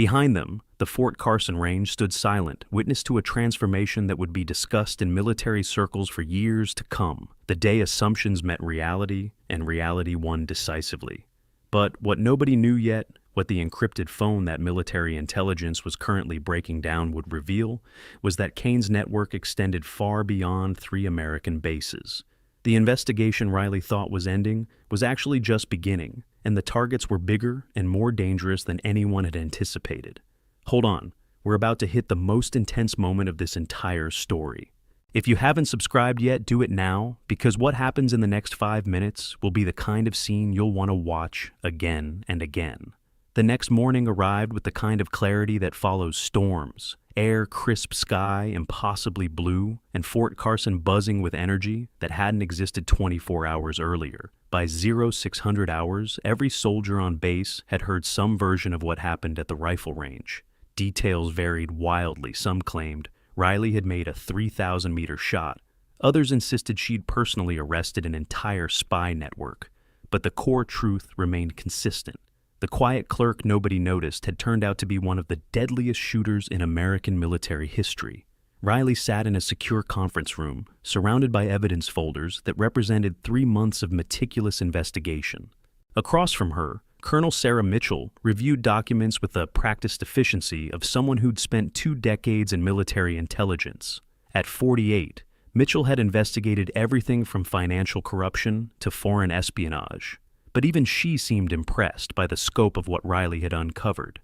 Behind them, the Fort Carson Range stood silent, witness to a transformation that would be discussed in military circles for years to come, the day assumptions met reality and reality won decisively. But what nobody knew yet, what the encrypted phone that military intelligence was currently breaking down would reveal, was that Kane's network extended far beyond 3 American bases. The investigation Riley thought was ending was actually just beginning, and the targets were bigger and more dangerous than anyone had anticipated. Hold on, we're about to hit the most intense moment of this entire story. If you haven't subscribed yet, do it now, because what happens in the next 5 minutes will be the kind of scene you'll want to watch again and again. The next morning arrived with the kind of clarity that follows storms, air crisp sky impossibly blue, and Fort Carson buzzing with energy that hadn't existed 24 hours earlier. By 0600 hours, every soldier on base had heard some version of what happened at the rifle range. Details varied wildly. Some claimed Riley had made a 3,000-meter shot. Others insisted she'd personally arrested an entire spy network. But the core truth remained consistent. The quiet clerk nobody noticed had turned out to be one of the deadliest shooters in American military history. Riley sat in a secure conference room, surrounded by evidence folders that represented 3 months of meticulous investigation. Across from her, Colonel Sarah Mitchell reviewed documents with the practiced efficiency of someone who'd spent 2 decades in military intelligence. At 48, Mitchell had investigated everything from financial corruption to foreign espionage. But even she seemed impressed by the scope of what Riley had uncovered.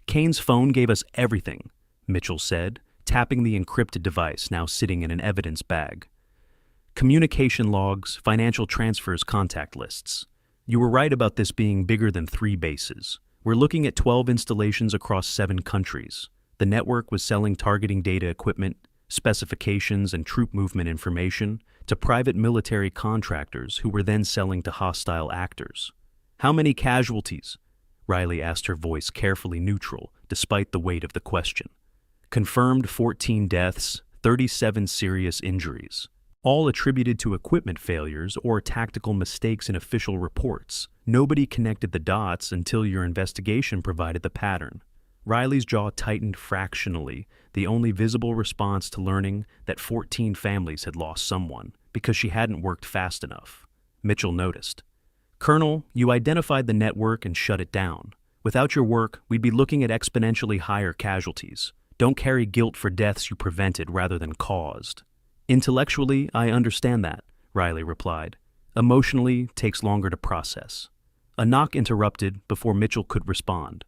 "Kane's phone gave us everything," Mitchell said, tapping the encrypted device now sitting in an evidence bag. "Communication logs, financial transfers, contact lists. You were right about this being bigger than 3 bases. We're looking at 12 installations across 7 countries. The network was selling targeting data equipment, specifications, and troop movement information to private military contractors who were then selling to hostile actors." "How many casualties?" Riley asked, her voice carefully neutral, despite the weight of the question. "Confirmed 14 deaths, 37 serious injuries, all attributed to equipment failures or tactical mistakes in official reports. Nobody connected the dots until your investigation provided the pattern." Riley's jaw tightened fractionally, the only visible response to learning that 14 families had lost someone because she hadn't worked fast enough. Mitchell noticed. "Colonel, you identified the network and shut it down. Without your work, we'd be looking at exponentially higher casualties. Don't carry guilt for deaths you prevented rather than caused." "Intellectually, I understand that," Riley replied. "Emotionally, takes longer to process." A knock interrupted before Mitchell could respond.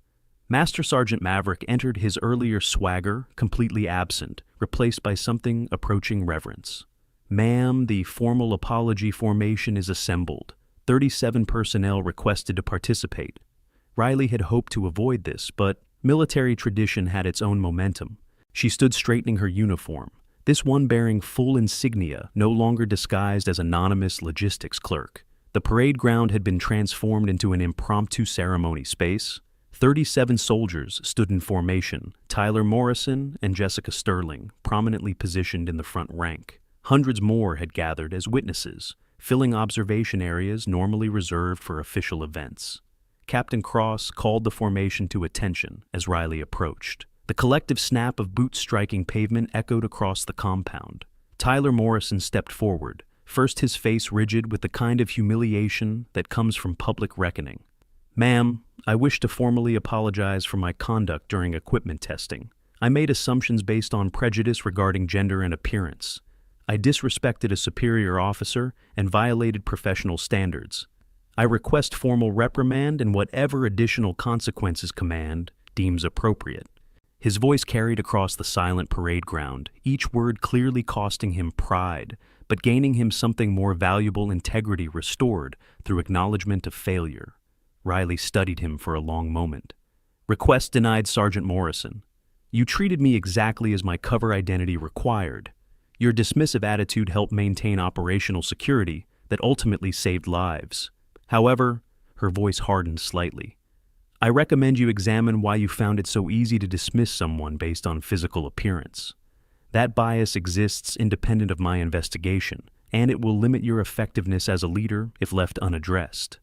Master Sergeant Maverick entered, his earlier swagger completely absent, replaced by something approaching reverence. "Ma'am, the formal apology formation is assembled. 37 personnel requested to participate." Riley had hoped to avoid this, but military tradition had its own momentum. She stood straightening her uniform, this one bearing full insignia, no longer disguised as anonymous logistics clerk. The parade ground had been transformed into an impromptu ceremony space. 37 soldiers stood in formation, Tyler Morrison and Jessica Sterling prominently positioned in the front rank. Hundreds more had gathered as witnesses, filling observation areas normally reserved for official events. Captain Cross called the formation to attention as Riley approached. The collective snap of boots striking pavement echoed across the compound. Tyler Morrison stepped forward, first his face rigid with the kind of humiliation that comes from public reckoning. "Ma'am, I wish to formally apologize for my conduct during equipment testing. I made assumptions based on prejudice regarding gender and appearance. I disrespected a superior officer and violated professional standards. I request formal reprimand and whatever additional consequences command deems appropriate." His voice carried across the silent parade ground, each word clearly costing him pride, but gaining him something more valuable: integrity restored through acknowledgement of failure. Riley studied him for a long moment. "Request denied, Sergeant Morrison. You treated me exactly as my cover identity required. Your dismissive attitude helped maintain operational security that ultimately saved lives. However," her voice hardened slightly, "I recommend you examine why you found it so easy to dismiss someone based on physical appearance. That bias exists independent of my investigation, and it will limit your effectiveness as a leader if left unaddressed."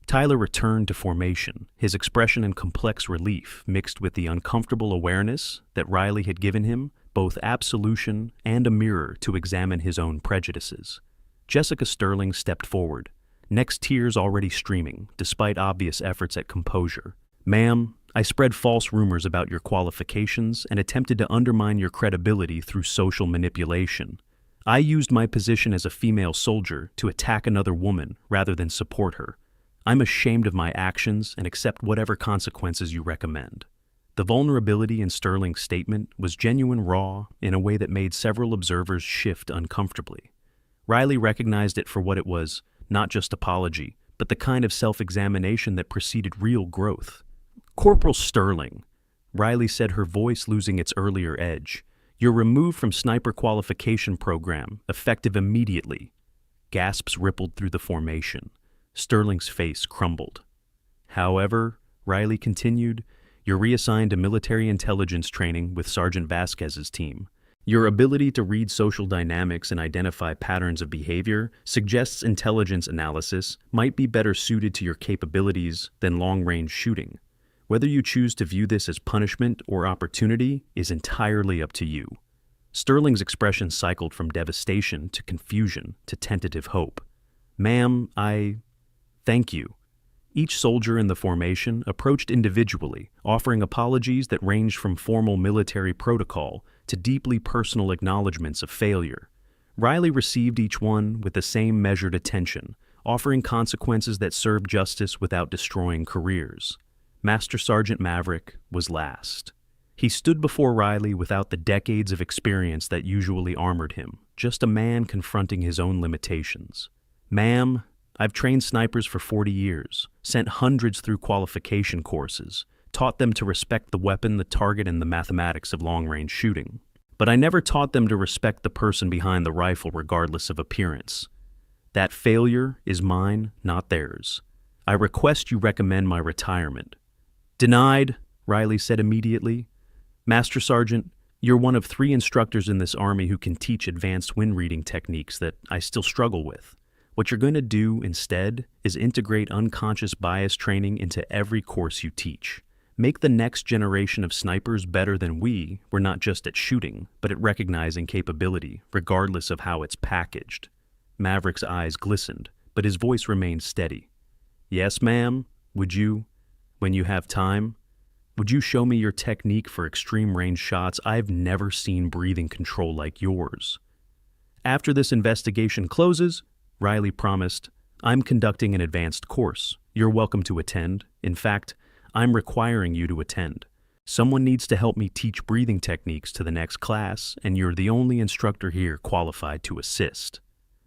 Tyler returned to formation, his expression in complex relief mixed with the uncomfortable awareness that Riley had given him both absolution and a mirror to examine his own prejudices. Jessica Sterling stepped forward, next tears already streaming, despite obvious efforts at composure. "Ma'am, I spread false rumors about your qualifications and attempted to undermine your credibility through social manipulation. I used my position as a female soldier to attack another woman rather than support her. I'm ashamed of my actions and accept whatever consequences you recommend." The vulnerability in Sterling's statement was genuine raw in a way that made several observers shift uncomfortably. Riley recognized it for what it was, not just apology, but the kind of self-examination that preceded real growth. "Corporal Sterling," Riley said, her voice losing its earlier edge, "you're removed from sniper qualification program, effective immediately." Gasps rippled through the formation. Sterling's face crumbled. "However," Riley continued, "you're reassigned to military intelligence training with Sergeant Vasquez's team. Your ability to read social dynamics and identify patterns of behavior suggests intelligence analysis might be better suited to your capabilities than long-range shooting. Whether you choose to view this as punishment or opportunity is entirely up to you." Sterling's expression cycled from devastation to confusion to tentative hope. "Ma'am, thank you." Each soldier in the formation approached individually, offering apologies that ranged from formal military protocol to deeply personal acknowledgments of failure. Riley received each one with the same measured attention, offering consequences that served justice without destroying careers. Master Sergeant Maverick was last. He stood before Riley without the decades of experience that usually armored him, just a man confronting his own limitations. "Ma'am, I've trained snipers for 40 years, sent hundreds through qualification courses, taught them to respect the weapon, the target, and the mathematics of long-range shooting. But I never taught them to respect the person behind the rifle regardless of appearance. That failure is mine, not theirs. I request you recommend my retirement." "Denied," Riley said immediately. "Master Sergeant, you're one of 3 instructors in this army who can teach advanced wind reading techniques that I still struggle with. What you're going to do instead is integrate unconscious bias training into every course you teach. Make the next generation of snipers better than we were, not just at shooting, but at recognizing capability, regardless of how it's packaged." Maverick's eyes glistened, but his voice remained steady. "Yes, ma'am. Would you, when you have time, would you show me your technique for extreme range shots? I've never seen breathing control like yours." "After this investigation closes," Riley promised, "I'm conducting an advanced course. You're welcome to attend. In fact, I'm requiring you to attend. Someone needs to help me teach breathing techniques to the next class, and you're the only instructor here qualified to assist."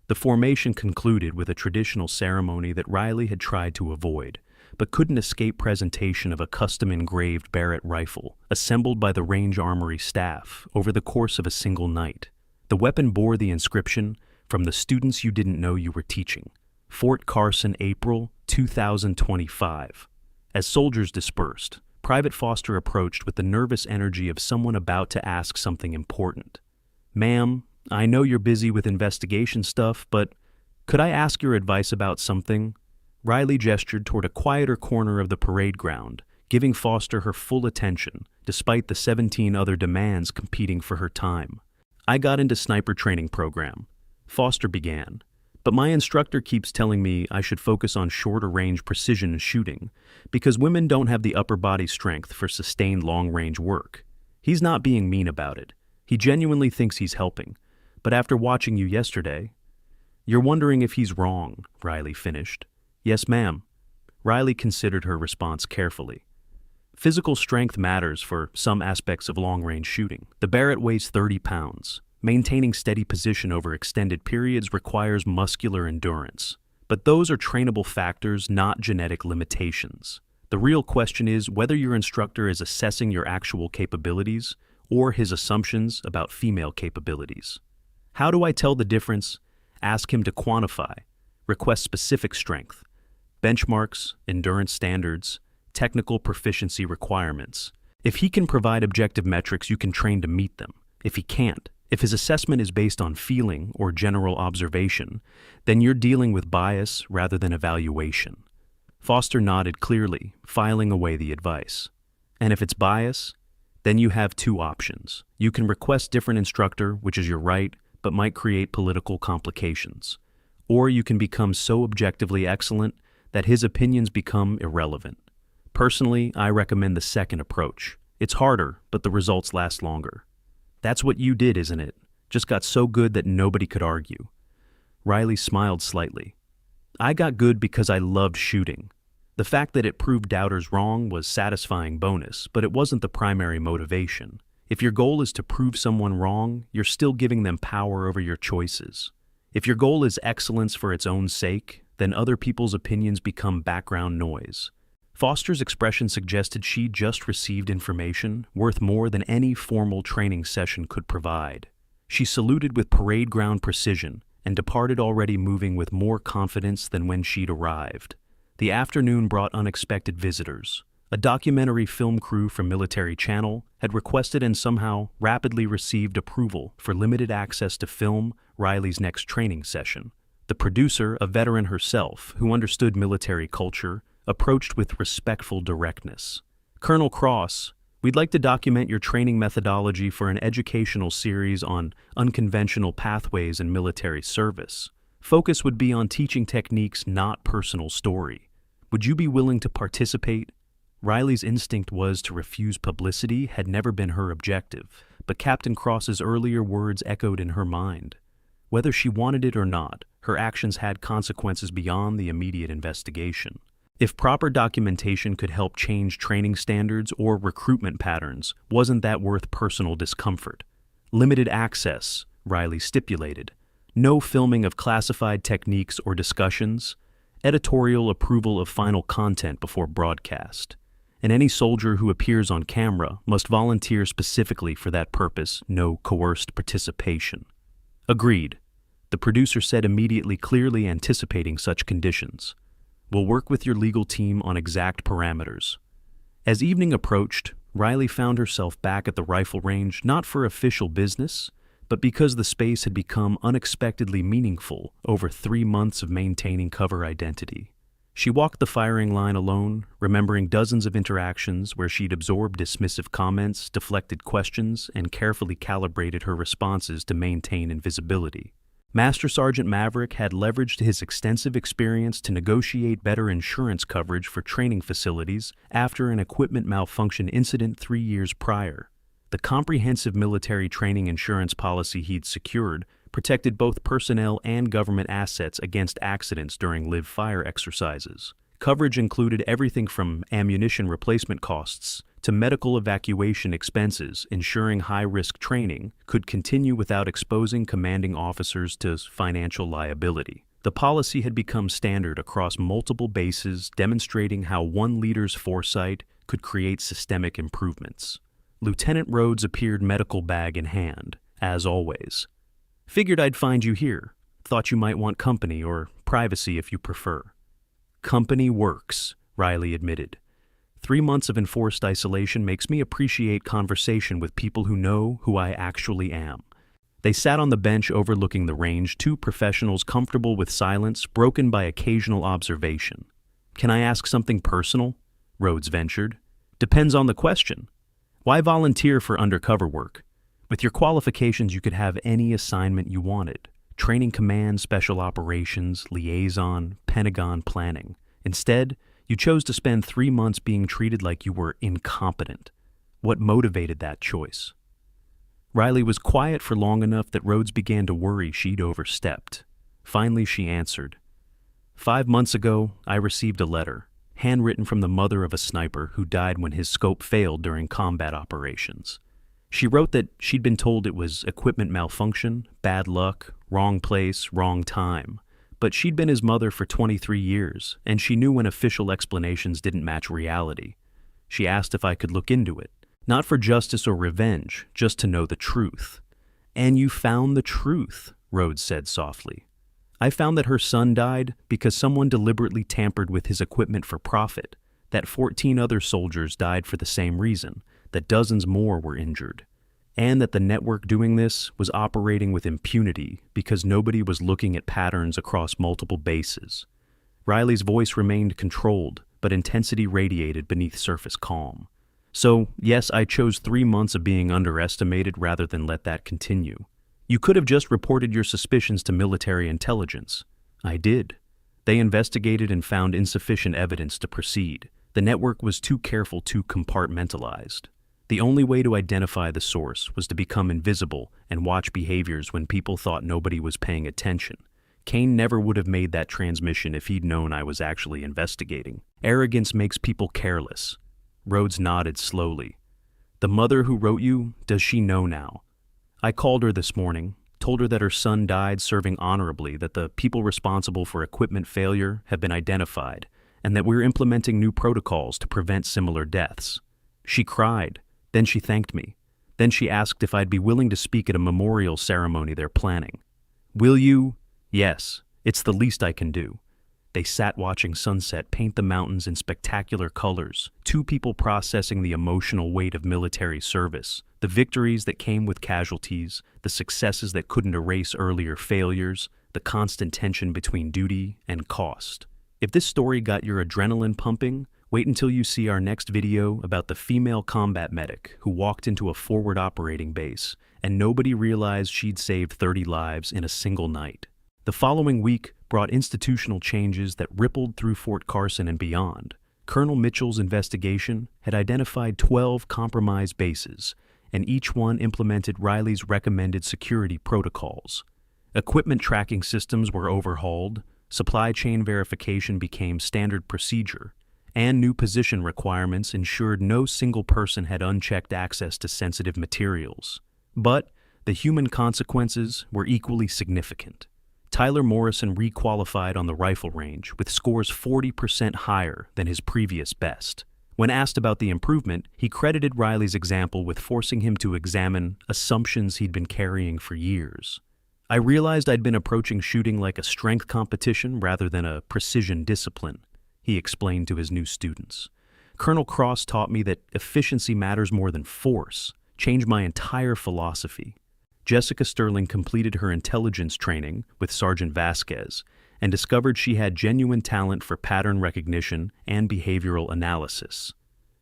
The formation concluded with a traditional ceremony that Riley had tried to avoid, but couldn't escape presentation of a custom-engraved Barrett rifle, assembled by the Range Armory staff over the course of a single night. The weapon bore the inscription, "From the students you didn't know you were teaching. Fort Carson, April 2025. As soldiers dispersed, Private Foster approached with the nervous energy of someone about to ask something important. "Ma'am, I know you're busy with investigation stuff, but could I ask your advice about something?" Riley gestured toward a quieter corner of the parade ground, giving Foster her full attention, despite the 17 other demands competing for her time. "I got into sniper training program," Foster began, "but my instructor keeps telling me I should focus on shorter range precision shooting because women don't have the upper body strength for sustained long-range work. He's not being mean about it. He genuinely thinks he's helping. But after watching you yesterday..." "You're wondering if he's wrong," Riley finished. "Yes, ma'am." Riley considered her response carefully. "Physical strength matters for some aspects of long-range shooting. The Barrett weighs 30 pounds. Maintaining steady position over extended periods requires muscular endurance. But those are trainable factors, not genetic limitations. The real question is whether your instructor is assessing your actual capabilities or his assumptions about female capabilities. How do I tell the difference? Ask him to quantify. Request specific strength. Benchmarks, endurance standards, technical proficiency requirements. If he can provide objective metrics, you can train to meet them. If he can't, if his assessment is based on feeling or general observation, then you're dealing with bias rather than evaluation." Foster nodded clearly, filing away the advice. And if it's bias, then you have two options. You can request different instructor, which is your right, but might create political complications. Or you can become so objectively excellent that his opinions become irrelevant. Personally, I recommend the second approach. It's harder, but the results last longer. That's what you did, isn't it? Just got so good that nobody could argue. Riley smiled slightly. I got good because I loved shooting. The fact that it proved doubters wrong was satisfying bonus, but it wasn't the primary motivation. If your goal is to prove someone wrong, you're still giving them power over your choices. If your goal is excellence for its own sake, then other people's opinions become background noise. Foster's expression suggested she just received information worth more than any formal training session could provide. She saluted with parade ground precision and departed already moving with more confidence than when she'd arrived. The afternoon brought unexpected visitors. A documentary film crew from Military Channel had requested and somehow rapidly received approval for limited access to film Riley's next training session. The producer, a veteran herself who understood military culture, approached with respectful directness. Colonel Cross, we'd like to document your training methodology for an educational series on unconventional pathways in military service. Focus would be on teaching techniques, not personal story. Would you be willing to participate? Riley's instinct was to refuse publicity had never been her objective, but Captain Cross's earlier words echoed in her mind. Whether she wanted it or not, her actions had consequences beyond the immediate investigation. If proper documentation could help change training standards or recruitment patterns, wasn't that worth personal discomfort? Limited access, Riley stipulated. No filming of classified techniques or discussions. Editorial approval of final content before broadcast. And any soldier who appears on camera must volunteer specifically for that purpose, no coerced participation. Agreed. The producer said immediately, clearly anticipating such conditions. We'll work with your legal team on exact parameters. As evening approached, Riley found herself back at the rifle range not for official business, but because the space had become unexpectedly meaningful over 3 months of maintaining cover identity. She walked the firing line alone, remembering dozens of interactions where she'd absorbed dismissive comments, deflected questions, and carefully calibrated her responses to maintain invisibility. Master Sergeant Maverick had leveraged his extensive experience to negotiate better insurance coverage for training facilities after an equipment malfunction incident 3 years prior. The comprehensive military training insurance policy he'd secured protected both personnel and government assets against accidents during live-fire exercises. Coverage included everything from ammunition replacement costs to medical evacuation expenses, ensuring high-risk training could continue without exposing commanding officers to financial liability. The policy had become standard across multiple bases, demonstrating how one leader's foresight could create systemic improvements. Lieutenant Rhodes appeared medical bag in hand, as always. Figured I'd find you here. Thought you might want company or privacy if you prefer. Company works, Riley admitted. 3 months of enforced isolation makes me appreciate conversation with people who know who I actually am. They sat on the bench overlooking the range, two professionals comfortable with silence, broken by occasional observation. Can I ask something personal? Rhodes ventured. Depends on the question. Why volunteer for undercover work? With your qualifications, you could have any assignment you wanted. Training command, special operations, liaison, Pentagon planning. Instead, you chose to spend 3 months being treated like you were incompetent. What motivated that choice? Riley was quiet for long enough that Rhodes began to worry she'd overstepped. Finally, she answered. 5 months ago, I received a letter, handwritten from the mother of a sniper who died when his scope failed during combat operations. She wrote that she'd been told it was equipment malfunction, bad luck, wrong place, wrong time. But she'd been his mother for 23 years, and she knew when official explanations didn't match reality. She asked if I could look into it, not for justice or revenge, just to know the truth. And you found the truth, Rhodes said softly. I found that her son died because someone deliberately tampered with his equipment for profit, that 14 other soldiers died for the same reason, that dozens more were injured, and that the network doing this was operating with impunity because nobody was looking at patterns across multiple bases. Riley's voice remained controlled, but intensity radiated beneath surface calm. So, yes, I chose 3 months of being underestimated rather than let that continue. You could have just reported your suspicions to military intelligence. I did. They investigated and found insufficient evidence to proceed. The network was too careful, too compartmentalized. The only way to identify the source was to become invisible and watch behaviors when people thought nobody was paying attention. Kane never would have made that transmission if he'd known I was actually investigating. Arrogance makes people careless. Rhodes nodded slowly. The mother who wrote you, does she know now? I called her this morning, told her that her son died serving honorably, that the people responsible for equipment failure have been identified, and that we're implementing new protocols to prevent similar deaths. She cried. Then she thanked me. Then she asked if I'd be willing to speak at a memorial ceremony they're planning. Will you? Yes, it's the least I can do. They sat watching sunset paint the mountains in spectacular colors, 2 people processing the emotional weight of military service, the victories that came with casualties, the successes that couldn't erase earlier failures, the constant tension between duty and cost. If this story got your adrenaline pumping, wait until you see our next video about the female combat medic who walked into a forward operating base, and nobody realized she'd saved 30 lives in a single night. The following week brought institutional changes that rippled through Fort Carson and beyond. Colonel Mitchell's investigation had identified 12 compromised bases, and each one implemented Riley's recommended security protocols. Equipment tracking systems were overhauled, supply chain verification became standard procedure, and new position requirements ensured no single person had unchecked access to sensitive materials. But the human consequences were equally significant. Tyler Morrison requalified on the rifle range with scores 40% higher than his previous best. When asked about the improvement, he credited Riley's example with forcing him to examine assumptions he'd been carrying for years. I realized I'd been approaching shooting like a strength competition rather than a precision discipline, he explained to his new students. Colonel Cross taught me that efficiency matters more than force, changed my entire philosophy. Jessica Sterling completed her intelligence training with Sergeant Vasquez and discovered she had genuine talent for pattern recognition and behavioral analysis.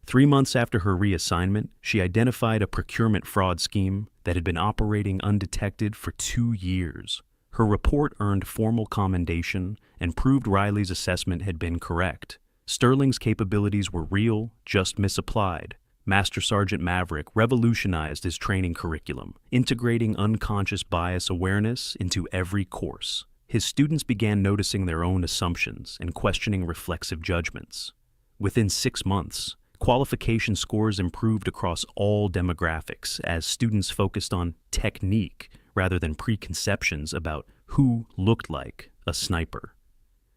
3 months after her reassignment, she identified a procurement fraud scheme that had been operating undetected for 2 years. Her report earned formal commendation and proved Riley's assessment had been correct. Sterling's capabilities were real, just misapplied. Master Sergeant Maverick revolutionized his training curriculum, integrating unconscious bias awareness into every course. His students began noticing their own assumptions and questioning reflexive judgments. Within 6 months, qualification scores improved across all demographics as students focused on technique rather than preconceptions about who looked like a sniper.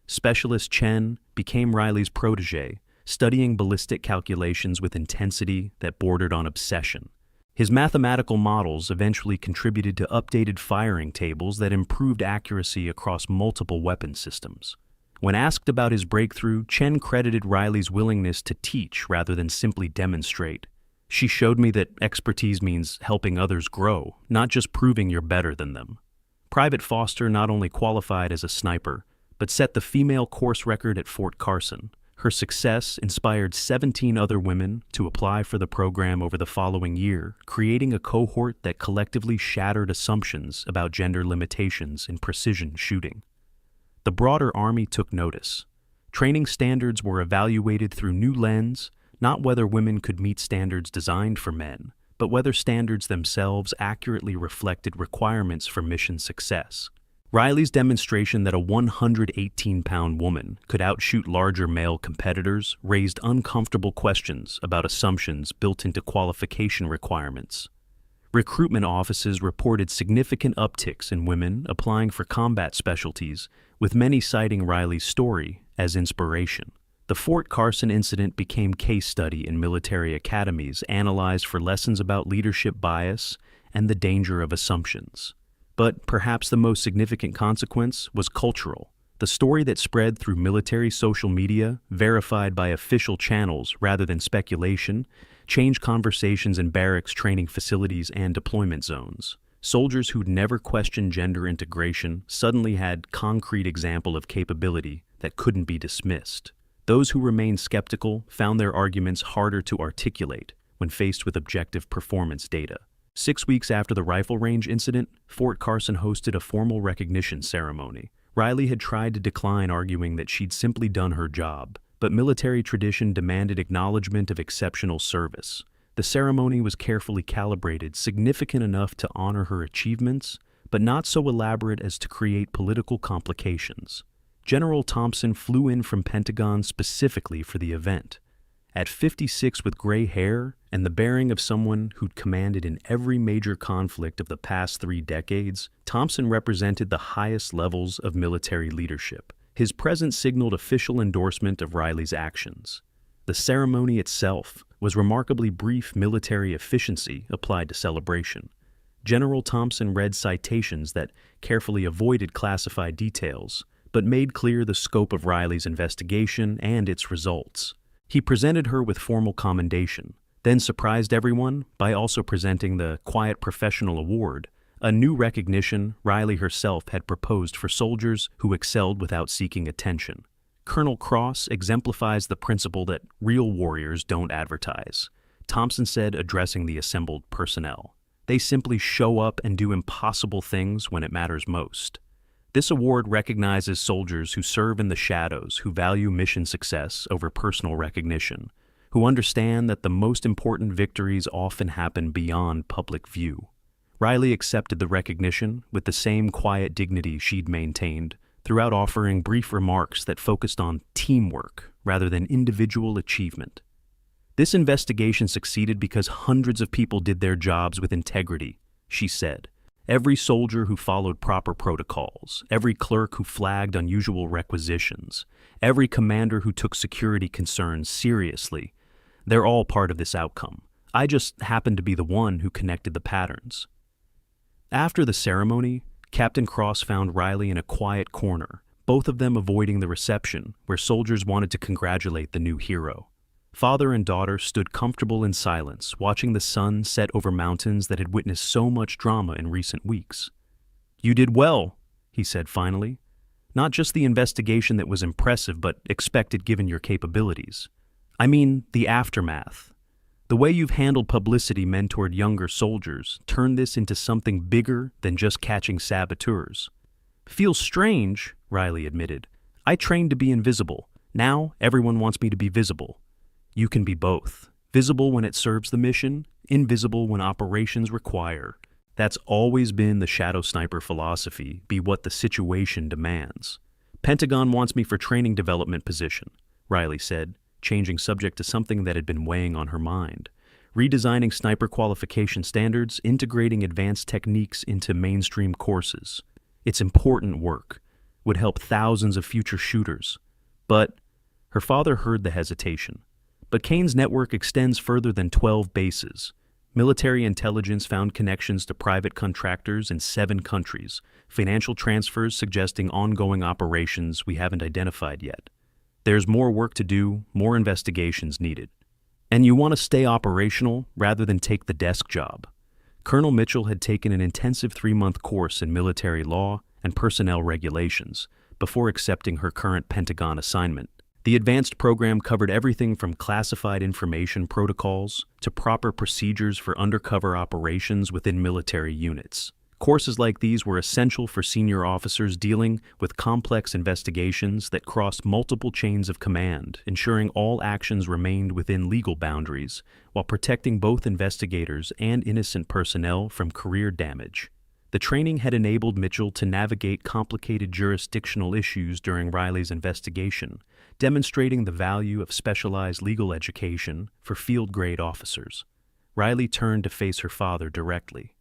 Specialist Chen became Riley's protege, studying ballistic calculations with intensity that bordered on obsession. His mathematical models eventually contributed to updated firing tables that improved accuracy across multiple weapon systems. When asked about his breakthrough, Chen credited Riley's willingness to teach rather than simply demonstrate. She showed me that expertise means helping others grow, not just proving you're better than them. Private Foster not only qualified as a sniper, but set the female course record at Fort Carson. Her success inspired 17 other women to apply for the program over the following year, creating a cohort that collectively shattered assumptions about gender limitations in precision shooting. The broader Army took notice. Training standards were evaluated through new lens, not whether women could meet standards designed for men, but whether standards themselves accurately reflected requirements for mission success. Riley's demonstration that a 118-pound woman could outshoot larger male competitors raised uncomfortable questions about assumptions built into qualification requirements. Recruitment offices reported significant upticks in women applying for combat specialties, with many citing Riley's story as inspiration. The Fort Carson incident became case study in military academies analyzed for lessons about leadership bias and the danger of assumptions. But perhaps the most significant consequence was cultural. The story that spread through military social media, verified by official channels rather than speculation, changed conversations in barracks, training facilities, and deployment zones. Soldiers who'd never questioned gender integration suddenly had concrete example of capability that couldn't be dismissed. Those who remained skeptical found their arguments harder to articulate when faced with objective performance data. 6 weeks after the rifle range incident, Fort Carson hosted a formal recognition ceremony. Riley had tried to decline, arguing that she'd simply done her job, but military tradition demanded acknowledgement of exceptional service. The ceremony was carefully calibrated, significant enough to honor her achievements, but not so elaborate as to create political complications. General Thompson flew in from Pentagon specifically for the event. At 56 with gray hair and the bearing of someone who'd commanded in every major conflict of the past 3 decades, Thompson represented the highest levels of military leadership. His presence signaled official endorsement of Riley's actions. The ceremony itself was remarkably brief military efficiency applied to celebration. General Thompson read citations that carefully avoided classified details, but made clear the scope of Riley's investigation and its results. He presented her with formal commendation, then surprised everyone by also presenting the Quiet Professional Award, a new recognition Riley herself had proposed for soldiers who excelled without seeking attention. Colonel Cross exemplifies the principle that real warriors don't advertise, Thompson said, addressing the assembled personnel. They simply show up and do impossible things when it matters most. This award recognizes soldiers who serve in the shadows, who value mission success over personal recognition, who understand that the most important victories often happen beyond public view. Riley accepted the recognition with the same quiet dignity she'd maintained throughout, offering brief remarks that focused on teamwork rather than individual achievement. This investigation succeeded because hundreds of people did their jobs with integrity, she said. Every soldier who followed proper protocols, every clerk who flagged unusual requisitions, every commander who took security concerns seriously, they're all part of this outcome. I just happened to be the one who connected the patterns. After the ceremony, Captain Cross found Riley in a quiet corner, both of them avoiding the reception where soldiers wanted to congratulate the new hero. Father and daughter stood comfortable in silence, watching the sun set over mountains that had witnessed so much drama in recent weeks. "You did well," he said finally. "Not just the investigation that was impressive, but expected given your capabilities. I mean, the aftermath. The way you've handled publicity meant toward younger soldiers turned this into something bigger than just catching saboteurs." "Feels strange," Riley admitted. "I trained to be invisible. Now everyone wants me to be visible." "You can be both. Visible when it serves the mission, invisible when operations require. That's always been the Shadow Sniper philosophy, be what the situation demands." "Pentagon wants me for training development position," Riley said, changing subject to something that had been weighing on her mind. "Redesigning sniper qualification standards, integrating advanced techniques into mainstream courses. It's important work. Would help thousands of future shooters. But," her father heard the hesitation, "but Kane's network extends further than 12 bases. Military intelligence found connections to private contractors in 7 countries, financial transfers suggesting ongoing operations we haven't identified yet. There's more work to do, more investigations needed. And you want to stay operational rather than take the desk job." Colonel Mitchell had taken an intensive 3-month course in military law and personnel regulations before accepting her current Pentagon assignment. The advanced program covered everything from classified information protocols to proper procedures for undercover operations within military units. Courses like these were essential for senior officers dealing with complex investigations that crossed multiple chains of command, ensuring all actions remained within legal boundaries while protecting both investigators and innocent personnel from career damage. The training had enabled Mitchell to navigate complicated jurisdictional issues during Riley's investigation, demonstrating the value of specialized legal education for field-grade officers. Riley turned to face her father directly.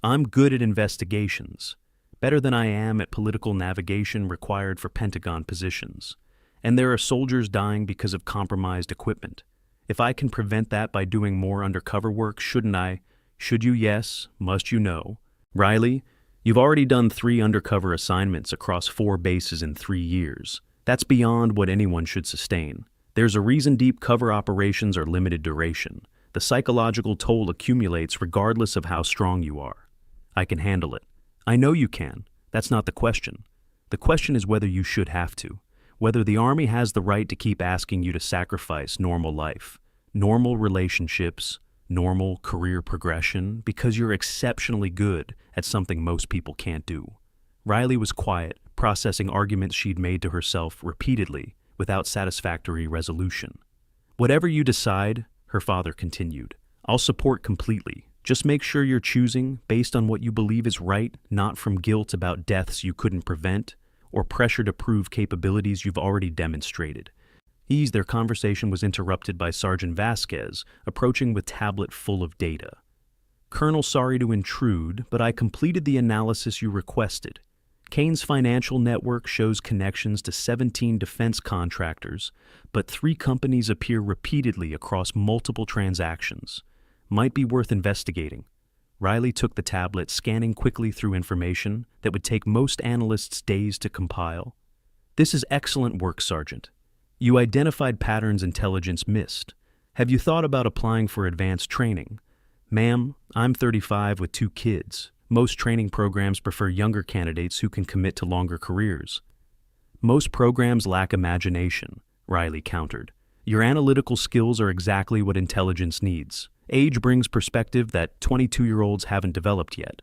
"I'm good at investigations, better than I am at political navigation required for Pentagon positions. And there are soldiers dying because of compromised equipment. If I can prevent that by doing more undercover work, shouldn't I? Should you? Yes. Must you? No. Riley, you've already done 3 undercover assignments across 4 bases in 3 years. That's beyond what anyone should sustain. There's a reason deep cover operations are limited duration. The psychological toll accumulates regardless of how strong you are. I can handle it. I know you can. That's not the question. The question is whether you should have to, whether the Army has the right to keep asking you to sacrifice normal life, normal relationships, normal career progression, because you're exceptionally good at something most people can't do. Riley was quiet, processing arguments she'd made to herself repeatedly, without satisfactory resolution. "Whatever you decide," her father continued, "I'll support completely. Just make sure you're choosing based on what you believe is right, not from guilt about deaths you couldn't prevent, or pressure to prove capabilities you've already demonstrated." Their conversation was interrupted by Sergeant Vasquez, approaching with tablet full of data. "Colonel, sorry to intrude, but I completed the analysis you requested. Kane's financial network shows connections to 17 defense contractors, but 3 companies appear repeatedly across multiple transactions. Might be worth investigating." Riley took the tablet, scanning quickly through information that would take most analysts days to compile. "This is excellent work, Sergeant. You identified patterns intelligence missed. Have you thought about applying for advanced training?" "Ma'am, I'm 35 with 2 kids. Most training programs prefer younger candidates who can commit to longer careers." "Most programs lack imagination," Riley countered. "Your analytical skills are exactly what intelligence needs. Age brings perspective that 22-year-olds haven't developed yet.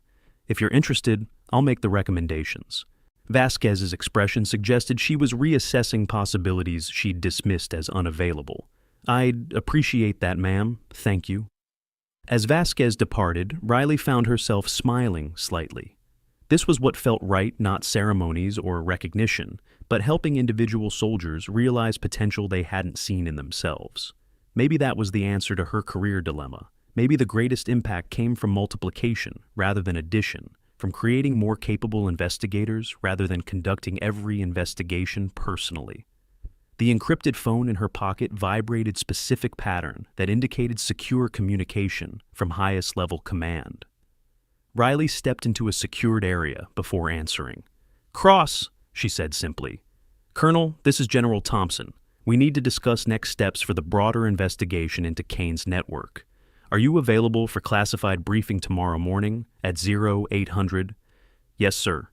If you're interested, I'll make the recommendations." Vasquez's expression suggested she was reassessing possibilities she'd dismissed as unavailable. "I'd appreciate that, ma'am. Thank you." As Vasquez departed, Riley found herself smiling slightly. This was what felt right, not ceremonies or recognition, but helping individual soldiers realize potential they hadn't seen in themselves. Maybe that was the answer to her career dilemma. Maybe the greatest impact came from multiplication rather than addition, from creating more capable investigators rather than conducting every investigation personally. The encrypted phone in her pocket vibrated specific pattern that indicated secure communication from highest level command. Riley stepped into a secured area before answering. "Cross," she said simply. "Colonel, this is General Thompson. We need to discuss next steps for the broader investigation into Kane's network. Are you available for classified briefing tomorrow morning at 0800? "Yes, sir."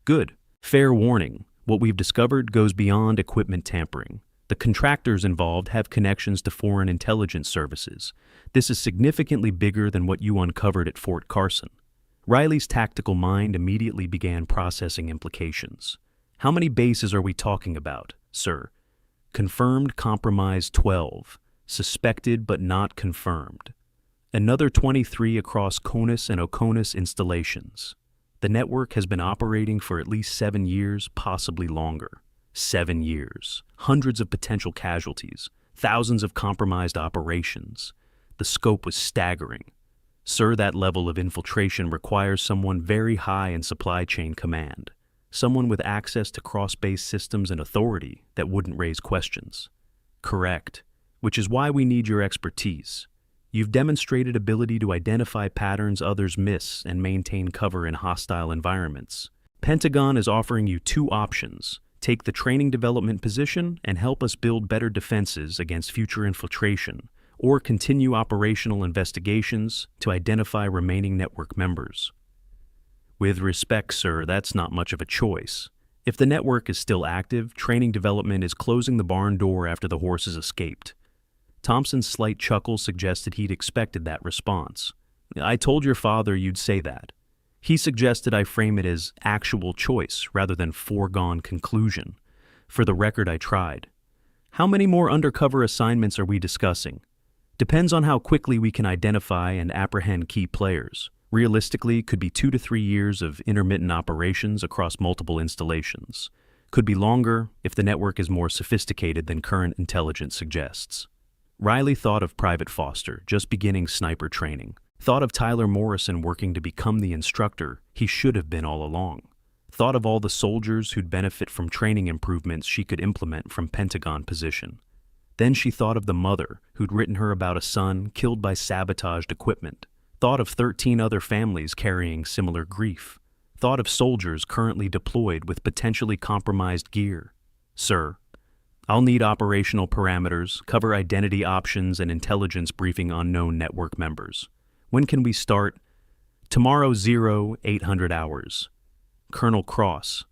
"Good. Fair warning. What we've discovered goes beyond equipment tampering. The contractors involved have connections to foreign intelligence services. This is significantly bigger than what you uncovered at Fort Carson." Riley's tactical mind immediately began processing implications. "How many bases are we talking about, sir?" "Confirmed compromise 12. Suspected but not confirmed. Another 23 across CONUS and OCONUS installations. The network has been operating for at least 7 years, possibly longer. 7 years. Hundreds of potential casualties. Thousands of compromised operations. The scope was staggering. Sir, that level of infiltration requires someone very high in supply chain command. Someone with access to cross-base systems and authority that wouldn't raise questions." "Correct. Which is why we need your expertise. You've demonstrated ability to identify patterns others miss and maintain cover in hostile environments. Pentagon is offering you 2 options. Take the training development position and help us build better defenses against future infiltration, or continue operational investigations to identify remaining network members." "With respect, sir, that's not much of a choice. If the network is still active, training development is closing the barn door after the horses escaped." Thompson's slight chuckle suggested he'd expected that response. "I told your father you'd say that. He suggested I frame it as actual choice rather than foregone conclusion. For the record, I tried. How many more undercover assignments are we discussing? Depends on how quickly we can identify and apprehend key players. Realistically, could be 2 to 3 years of intermittent operations across multiple installations. Could be longer if the network is more sophisticated than current intelligence suggests." Riley thought of Private Foster, just beginning sniper training. Thought of Tyler Morrison working to become the instructor he should have been all along. Thought of all the soldiers who'd benefit from training improvements she could implement from Pentagon position. Then she thought of the mother who'd written her about a son killed by sabotaged equipment. Thought of 13 other families carrying similar grief. Thought of soldiers currently deployed with potentially compromised gear. "Sir, I'll need operational parameters, cover identity options, and intelligence briefing unknown network members. When can we start?" "Tomorrow 0800 hours. Colonel Cross."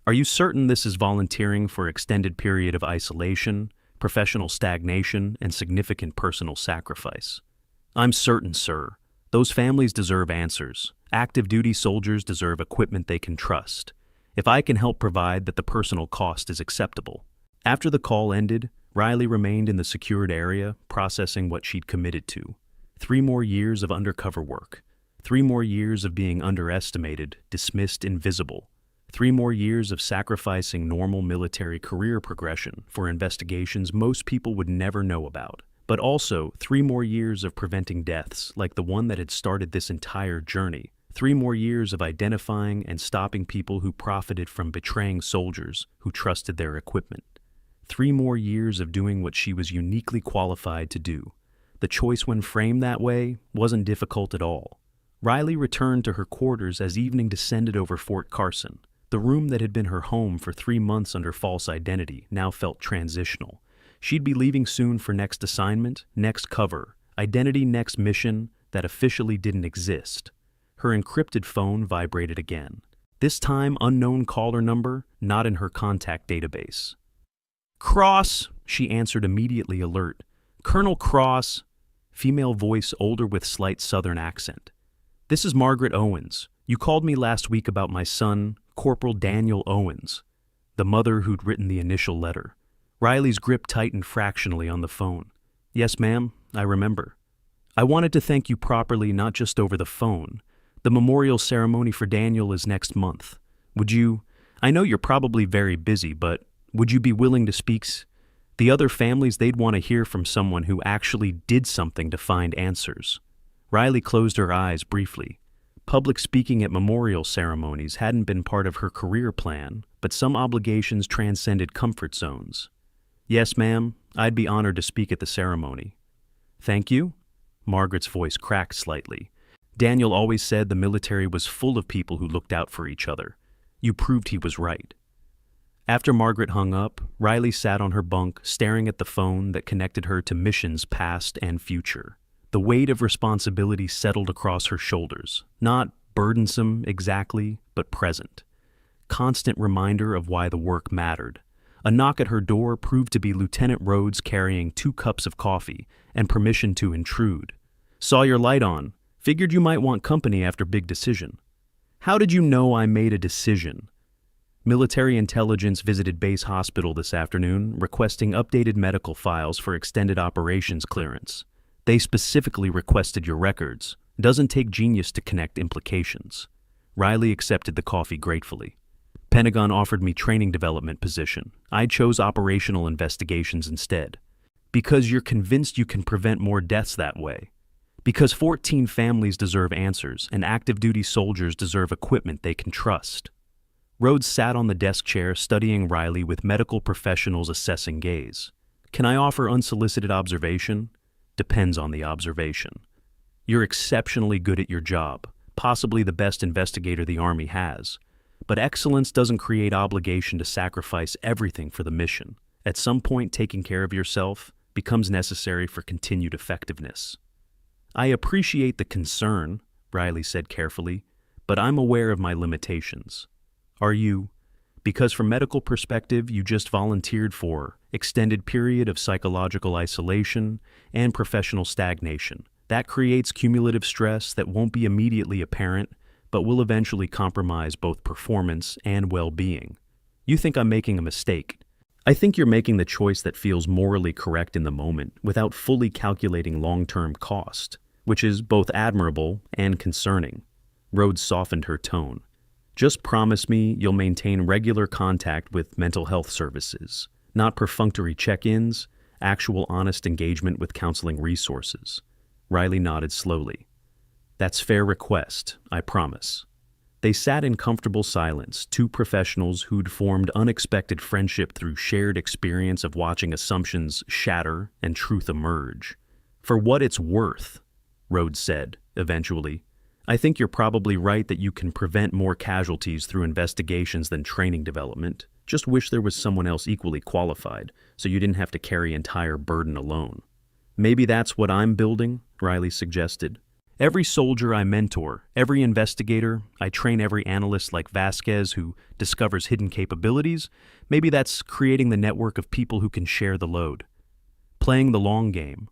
Are you certain this is volunteering for extended period of isolation, professional stagnation, and significant personal sacrifice? I'm certain, sir. Those families deserve answers. Active duty soldiers deserve equipment they can trust. If I can help provide that, the personal cost is acceptable. After the call ended, Riley remained in the secured area, processing what she'd committed to. 3 more years of undercover work. 3 more years of being underestimated, dismissed, invisible. 3 more years of sacrificing normal military career progression for investigations most people would never know about. But also 3 more years of preventing deaths like the one that had started this entire journey. 3 more years of identifying and stopping people who profited from betraying soldiers who trusted their equipment. 3 more years of doing what she was uniquely qualified to do. The choice, when framed that way, wasn't difficult at all. Riley returned to her quarters as evening descended over Fort Carson. The room that had been her home for 3 months under false identity now felt transitional. She'd be leaving soon for next assignment, next cover, identity, next mission that officially didn't exist. Her encrypted phone vibrated again. This time, unknown caller number, not in her contact database. "Cross," she answered immediately, alert. "Colonel Cross," female voice, older with slight southern accent. "This is Margaret Owens. You called me last week about my son, Corporal Daniel Owens," the mother who'd written the initial letter. Riley's grip tightened fractionally on the phone. "Yes, ma'am, I remember. I wanted to thank you properly, not just over the phone. The memorial ceremony for Daniel is next month. I know you're probably very busy, but would you be willing to speak? The other families, they'd want to hear from someone who actually did something to find answers." Riley closed her eyes briefly. Public speaking at memorial ceremonies hadn't been part of her career plan, but some obligations transcended comfort zones. "Yes, ma'am, I'd be honored to speak at the ceremony." "Thank you?" Margaret's voice cracked slightly. "Daniel always said the military was full of people who looked out for each other. You proved he was right." After Margaret hung up, Riley sat on her bunk, staring at the phone that connected her to missions past and future. The weight of responsibility settled across her shoulders, not burdensome exactly, but present. Constant reminder of why the work mattered. A knock at her door proved to be Lieutenant Rhodes carrying 2 cups of coffee and permission to intrude. "Saw your light on. Figured you might want company after big decision." "How did you know I made a decision?" "Military intelligence visited base hospital this afternoon, requesting updated medical files for extended operations clearance. They specifically requested your records. Doesn't take genius to connect implications." Riley accepted the coffee gratefully. "Pentagon offered me training development position. I chose operational investigations instead. Because you're convinced you can prevent more deaths that way. Because 14 families deserve answers, and active duty soldiers deserve equipment they can trust." Rhodes sat on the desk chair, studying Riley with medical professionals' assessing gaze. "Can I offer unsolicited observation?" "Depends on the observation. You're exceptionally good at your job, possibly the best investigator the Army has. But excellence doesn't create obligation to sacrifice everything for the mission. At some point, taking care of yourself becomes necessary for continued effectiveness." "I appreciate the concern," Riley said carefully, "but I'm aware of my limitations." "Are you? Because from medical perspective, you just volunteered for extended period of psychological isolation and professional stagnation. That creates cumulative stress that won't be immediately apparent, but will eventually compromise both performance and well-being. You think I'm making a mistake. I think you're making the choice that feels morally correct in the moment without fully calculating long-term cost, which is both admirable and concerning." Rhodes softened her tone. "Just promise me you'll maintain regular contact with mental health services, not perfunctory check-ins, actual honest engagement with counseling resources." Riley nodded slowly. "That's fair request, I promise." They sat in comfortable silence, 2 professionals who'd formed unexpected friendship through shared experience of watching assumptions shatter and truth emerge. "For what it's worth," Rhodes said, eventually, "I think you're probably right that you can prevent more casualties through investigations than training development. Just wish there was someone else equally qualified, so you didn't have to carry entire burden alone." "Maybe that's what I'm building," Riley suggested. Every soldier I mentor, every investigator, I train every analyst like Vasquez who discovers hidden capabilities. Maybe that's creating the network of people who can share the load. Playing the long game.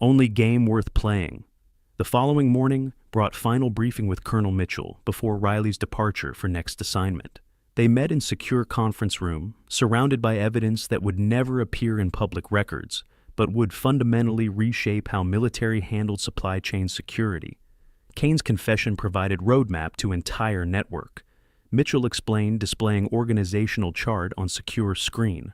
Only game worth playing. The following morning brought final briefing with Colonel Mitchell before Riley's departure for next assignment. They met in secure conference room, surrounded by evidence that would never appear in public records, but would fundamentally reshape how military handled supply chain security. Kane's confession provided roadmap to entire network. Mitchell explained displaying organizational chart on secure screen.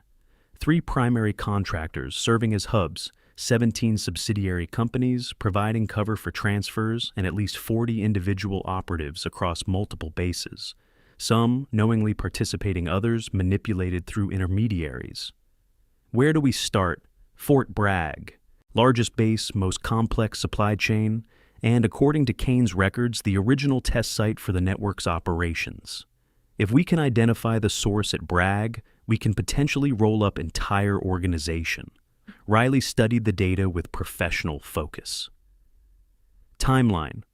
3 primary contractors serving as hubs, 17 subsidiary companies providing cover for transfers, and at least 40 individual operatives across multiple bases. Some knowingly participating, others manipulated through intermediaries. Where do we start? Fort Bragg, largest base, most complex supply chain, and according to Kane's records, the original test site for the network's operations. If we can identify the source at Bragg, we can potentially roll up entire organization. Riley studied the data with professional focus. Timeline.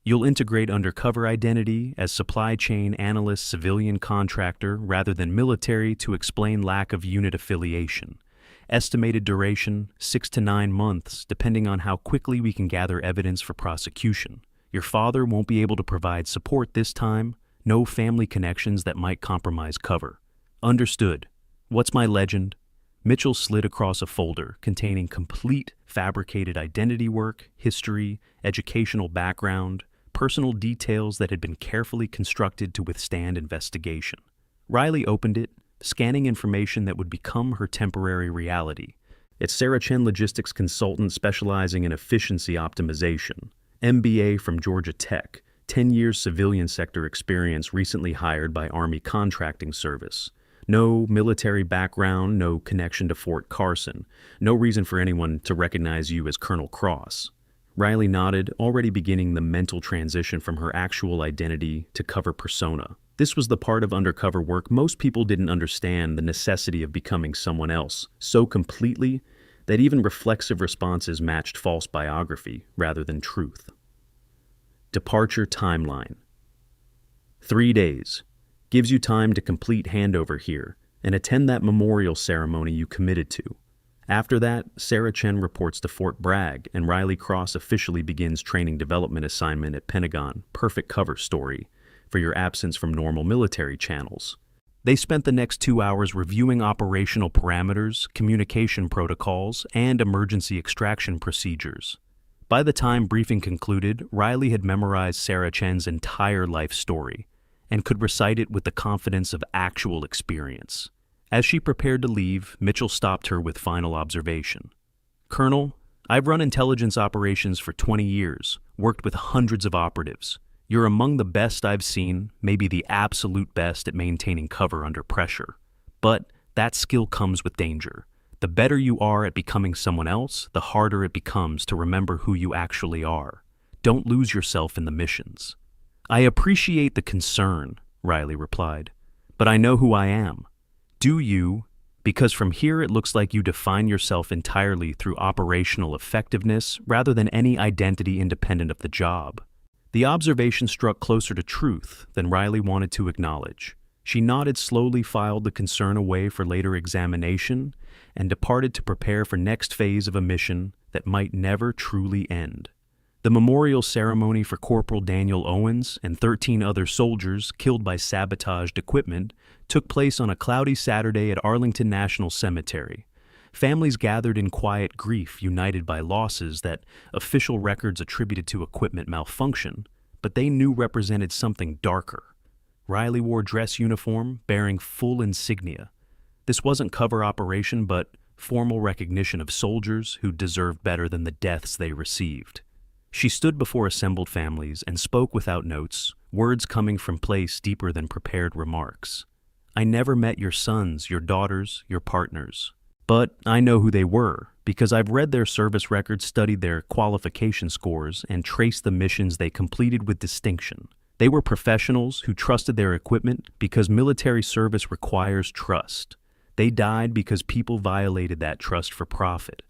You'll integrate undercover identity as supply chain analyst, civilian contractor, rather than military to explain lack of unit affiliation. Estimated duration, 6 to 9 months, depending on how quickly we can gather evidence for prosecution. Your father won't be able to provide support this time. No family connections that might compromise cover. Understood. What's my legend? Mitchell slid across a folder containing complete fabricated identity work, history, educational background, personal details that had been carefully constructed to withstand investigation. Riley opened it, scanning information that would become her temporary reality. It's Sarah Chen, logistics consultant specializing in efficiency optimization. MBA from Georgia Tech, 10 years civilian sector experience, recently hired by Army Contracting Service. No military background, no connection to Fort Carson. No reason for anyone to recognize you as Colonel Cross. Riley nodded, already beginning the mental transition from her actual identity to cover persona. This was the part of undercover work most people didn't understand, the necessity of becoming someone else so completely that even reflexive responses matched false biography rather than truth. Departure timeline. 3 days. Gives you time to complete handover here and attend that memorial ceremony you committed to. After that, Sarah Chen reports to Fort Bragg and Riley Cross officially begins training development assignment at Pentagon. Perfect cover story for your absence from normal military channels. They spent the next 2 hours reviewing operational parameters, communication protocols, and emergency extraction procedures. By the time briefing concluded, Riley had memorized Sarah Chen's entire life story and could recite it with the confidence of actual experience. As she prepared to leave, Mitchell stopped her with final observation. Colonel, I've run intelligence operations for 20 years, worked with hundreds of operatives. You're among the best I've seen, maybe the absolute best at maintaining cover under pressure. But that skill comes with danger. The better you are at becoming someone else, the harder it becomes to remember who you actually are. Don't lose yourself in the missions. I appreciate the concern, Riley replied, but I know who I am. Do you? Because from here it looks like you define yourself entirely through operational effectiveness rather than any identity independent of the job. The observation struck closer to truth than Riley wanted to acknowledge. She nodded, slowly filed the concern away for later examination, and departed to prepare for next phase of a mission that might never truly end. The memorial ceremony for Corporal Daniel Owens and 13 other soldiers killed by sabotaged equipment took place on a cloudy Saturday at Arlington National Cemetery. Families gathered in quiet grief, united by losses that official records attributed to equipment malfunction, but they knew represented something darker. Riley wore dress uniform, bearing full insignia. This wasn't cover operation, but formal recognition of soldiers who deserved better than the deaths they received. She stood before assembled families and spoke without notes, words coming from place deeper than prepared remarks. I never met your sons, your daughters, your partners. But I know who they were, because I've read their service records, studied their qualification scores, and traced the missions they completed with distinction. They were professionals who trusted their equipment because military service requires trust. They died because people violated that trust for profit.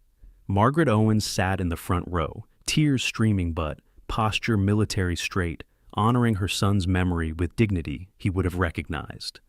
Margaret Owens sat in the front row, tears streaming but posture military straight, honoring her son's memory with dignity he would have recognized.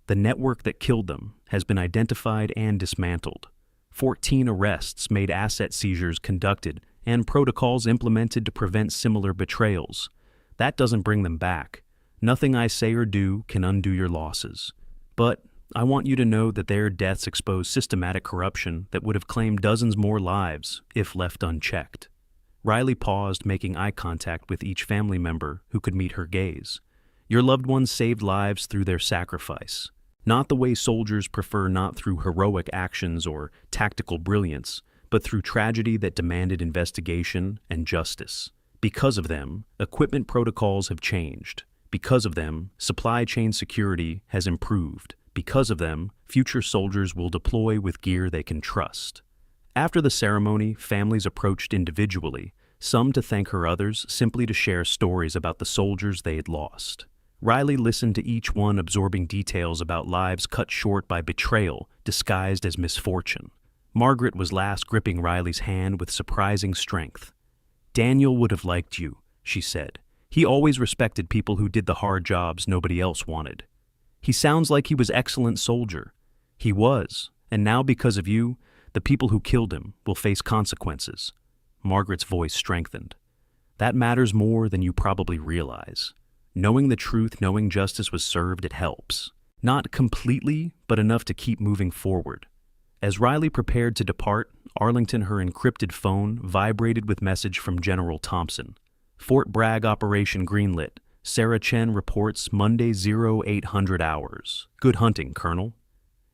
The network that killed them has been identified and dismantled. 14 arrests made, asset seizures conducted, and protocols implemented to prevent similar betrayals. That doesn't bring them back. Nothing I say or do can undo your losses. But I want you to know that their deaths expose systematic corruption that would have claimed dozens more lives if left unchecked. Riley paused, making eye contact with each family member who could meet her gaze. Your loved ones saved lives through their sacrifice. Not the way soldiers prefer, not through heroic actions or tactical brilliance, but through tragedy that demanded investigation and justice. Because of them, equipment protocols have changed. Because of them, supply chain security has improved. Because of them, future soldiers will deploy with gear they can trust. After the ceremony, families approached individually, some to thank her, others simply to share stories about the soldiers they had lost. Riley listened to each one, absorbing details about lives cut short by betrayal disguised as misfortune. Margaret was last, gripping Riley's hand with surprising strength. Daniel would have liked you, she said. He always respected people who did the hard jobs nobody else wanted. He sounds like he was an excellent soldier. He was, and now because of you, the people who killed him will face consequences. Margaret's voice strengthened. That matters more than you probably realize. Knowing the truth, knowing justice was served, it helps. Not completely, but enough to keep moving forward. As Riley prepared to depart, Arlington, her encrypted phone, vibrated with message from General Thompson. Fort Bragg operation greenlit. Sarah Chen reports Monday 0800 hours. Good hunting, Colonel.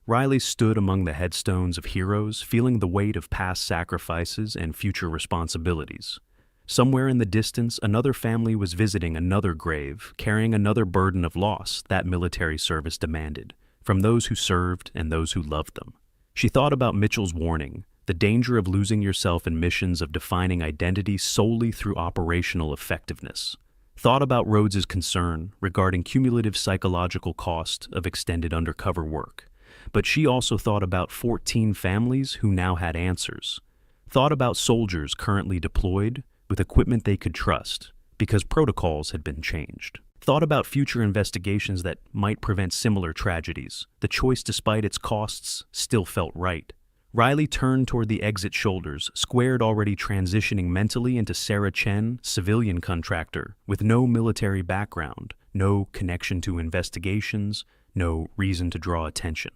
Riley stood among the headstones of heroes, feeling the weight of past sacrifices and future responsibilities. Somewhere in the distance, another family was visiting another grave, carrying another burden of loss that military service demanded, from those who served and those who loved them. She thought about Mitchell's warning, the danger of losing yourself in missions, of defining identity solely through operational effectiveness. Thought about Rhodes's concern regarding cumulative psychological cost of extended undercover work. But she also thought about 14 families who now had answers. Thought about soldiers currently deployed with equipment they could trust because protocols had been changed. Thought about future investigations that might prevent similar tragedies. The choice, despite its costs, still felt right. Riley turned toward the exit shoulders, squared, already transitioning mentally into Sarah Chen, civilian contractor, with no military background, no connection to investigations, no reason to draw attention.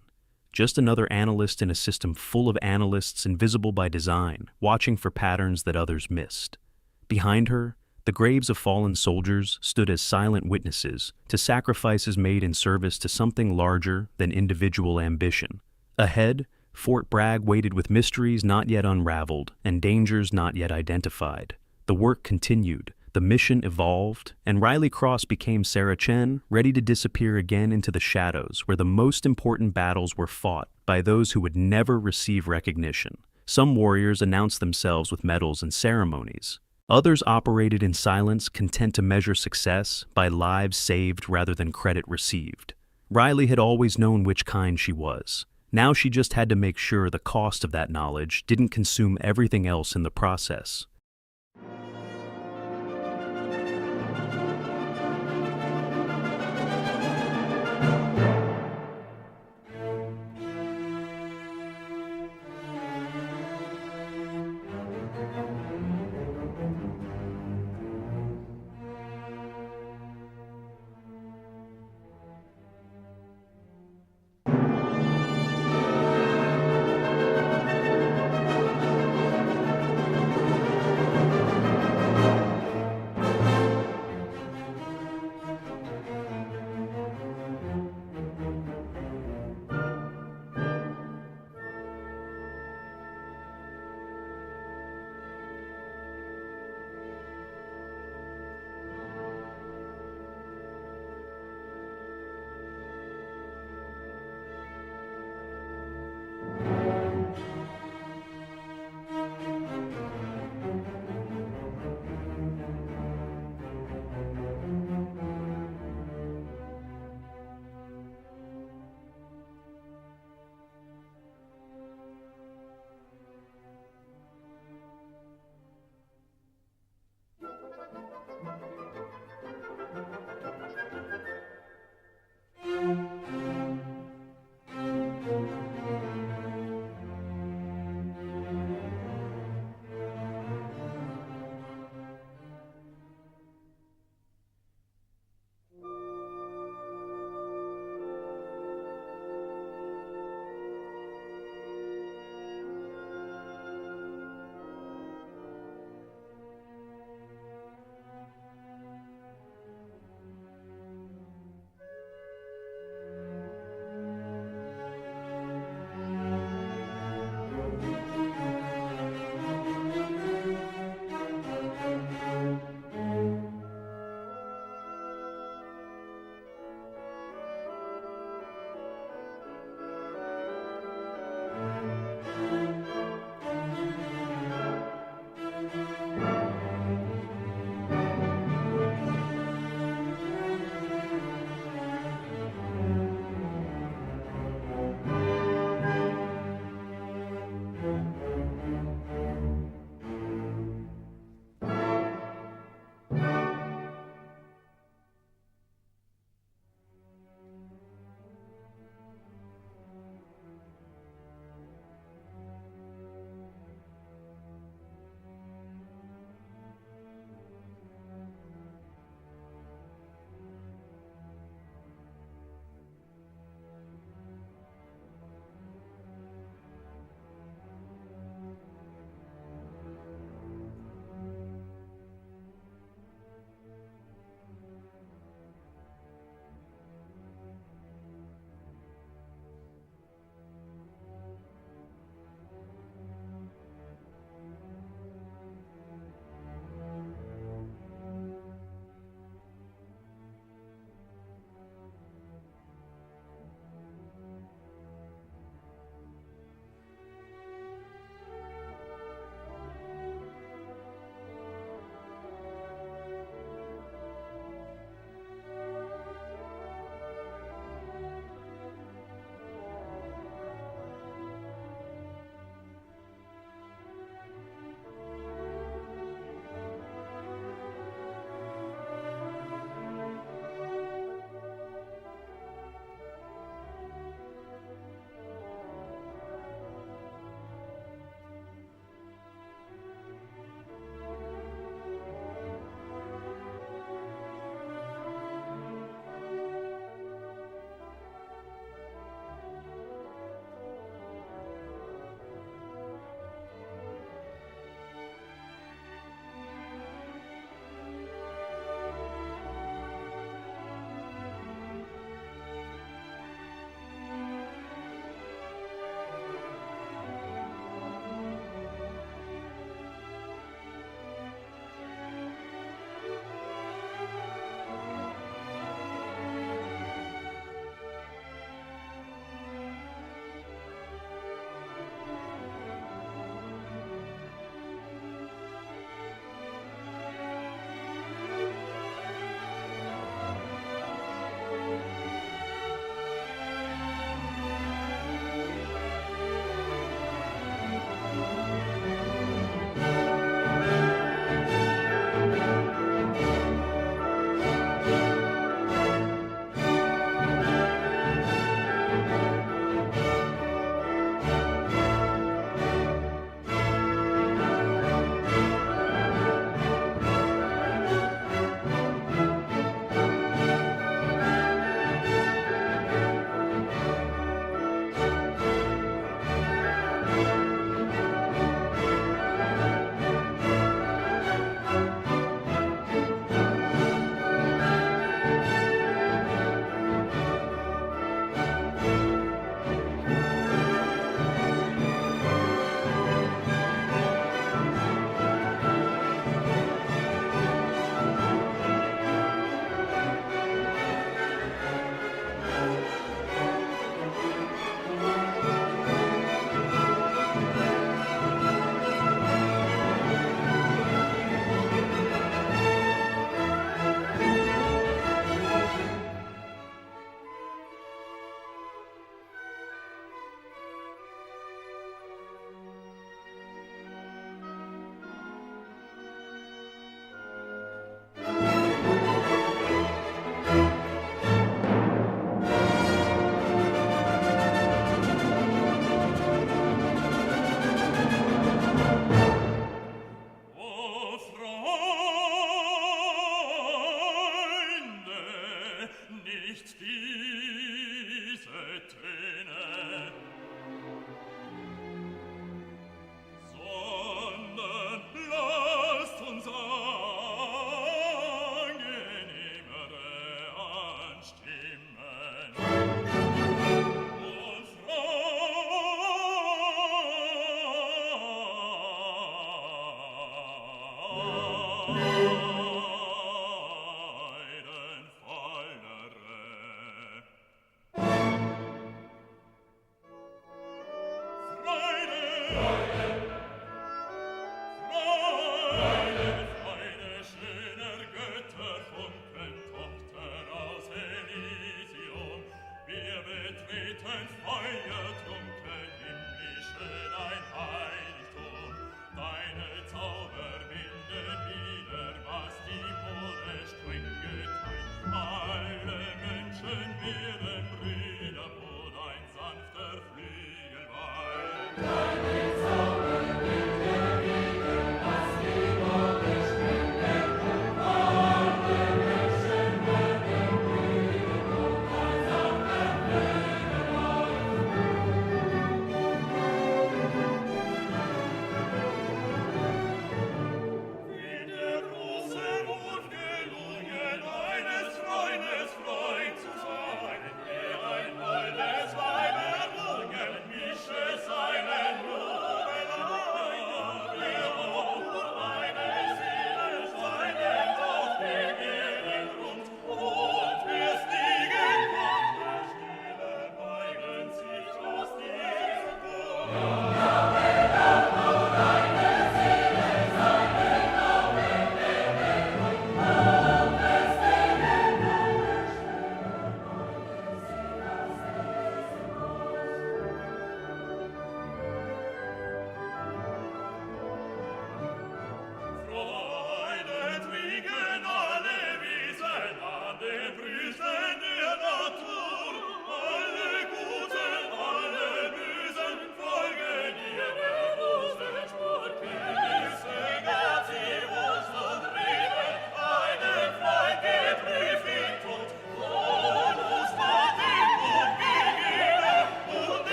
Just another analyst in a system full of analysts, invisible by design, watching for patterns that others missed. Behind her, the graves of fallen soldiers stood as silent witnesses to sacrifices made in service to something larger than individual ambition. Ahead, Fort Bragg waited with mysteries not yet unraveled and dangers not yet identified. The work continued, the mission evolved, and Riley Cross became Sarah Chen, ready to disappear again into the shadows where the most important battles were fought by those who would never receive recognition. Some warriors announced themselves with medals and ceremonies. Others operated in silence, content to measure success by lives saved rather than credit received. Riley had always known which kind she was. Now she just had to make sure the cost of that knowledge didn't consume everything else in the process.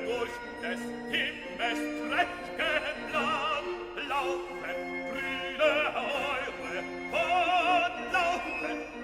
durch des Himmels prächtigen Land, laufet, Brüder eure, und laufet,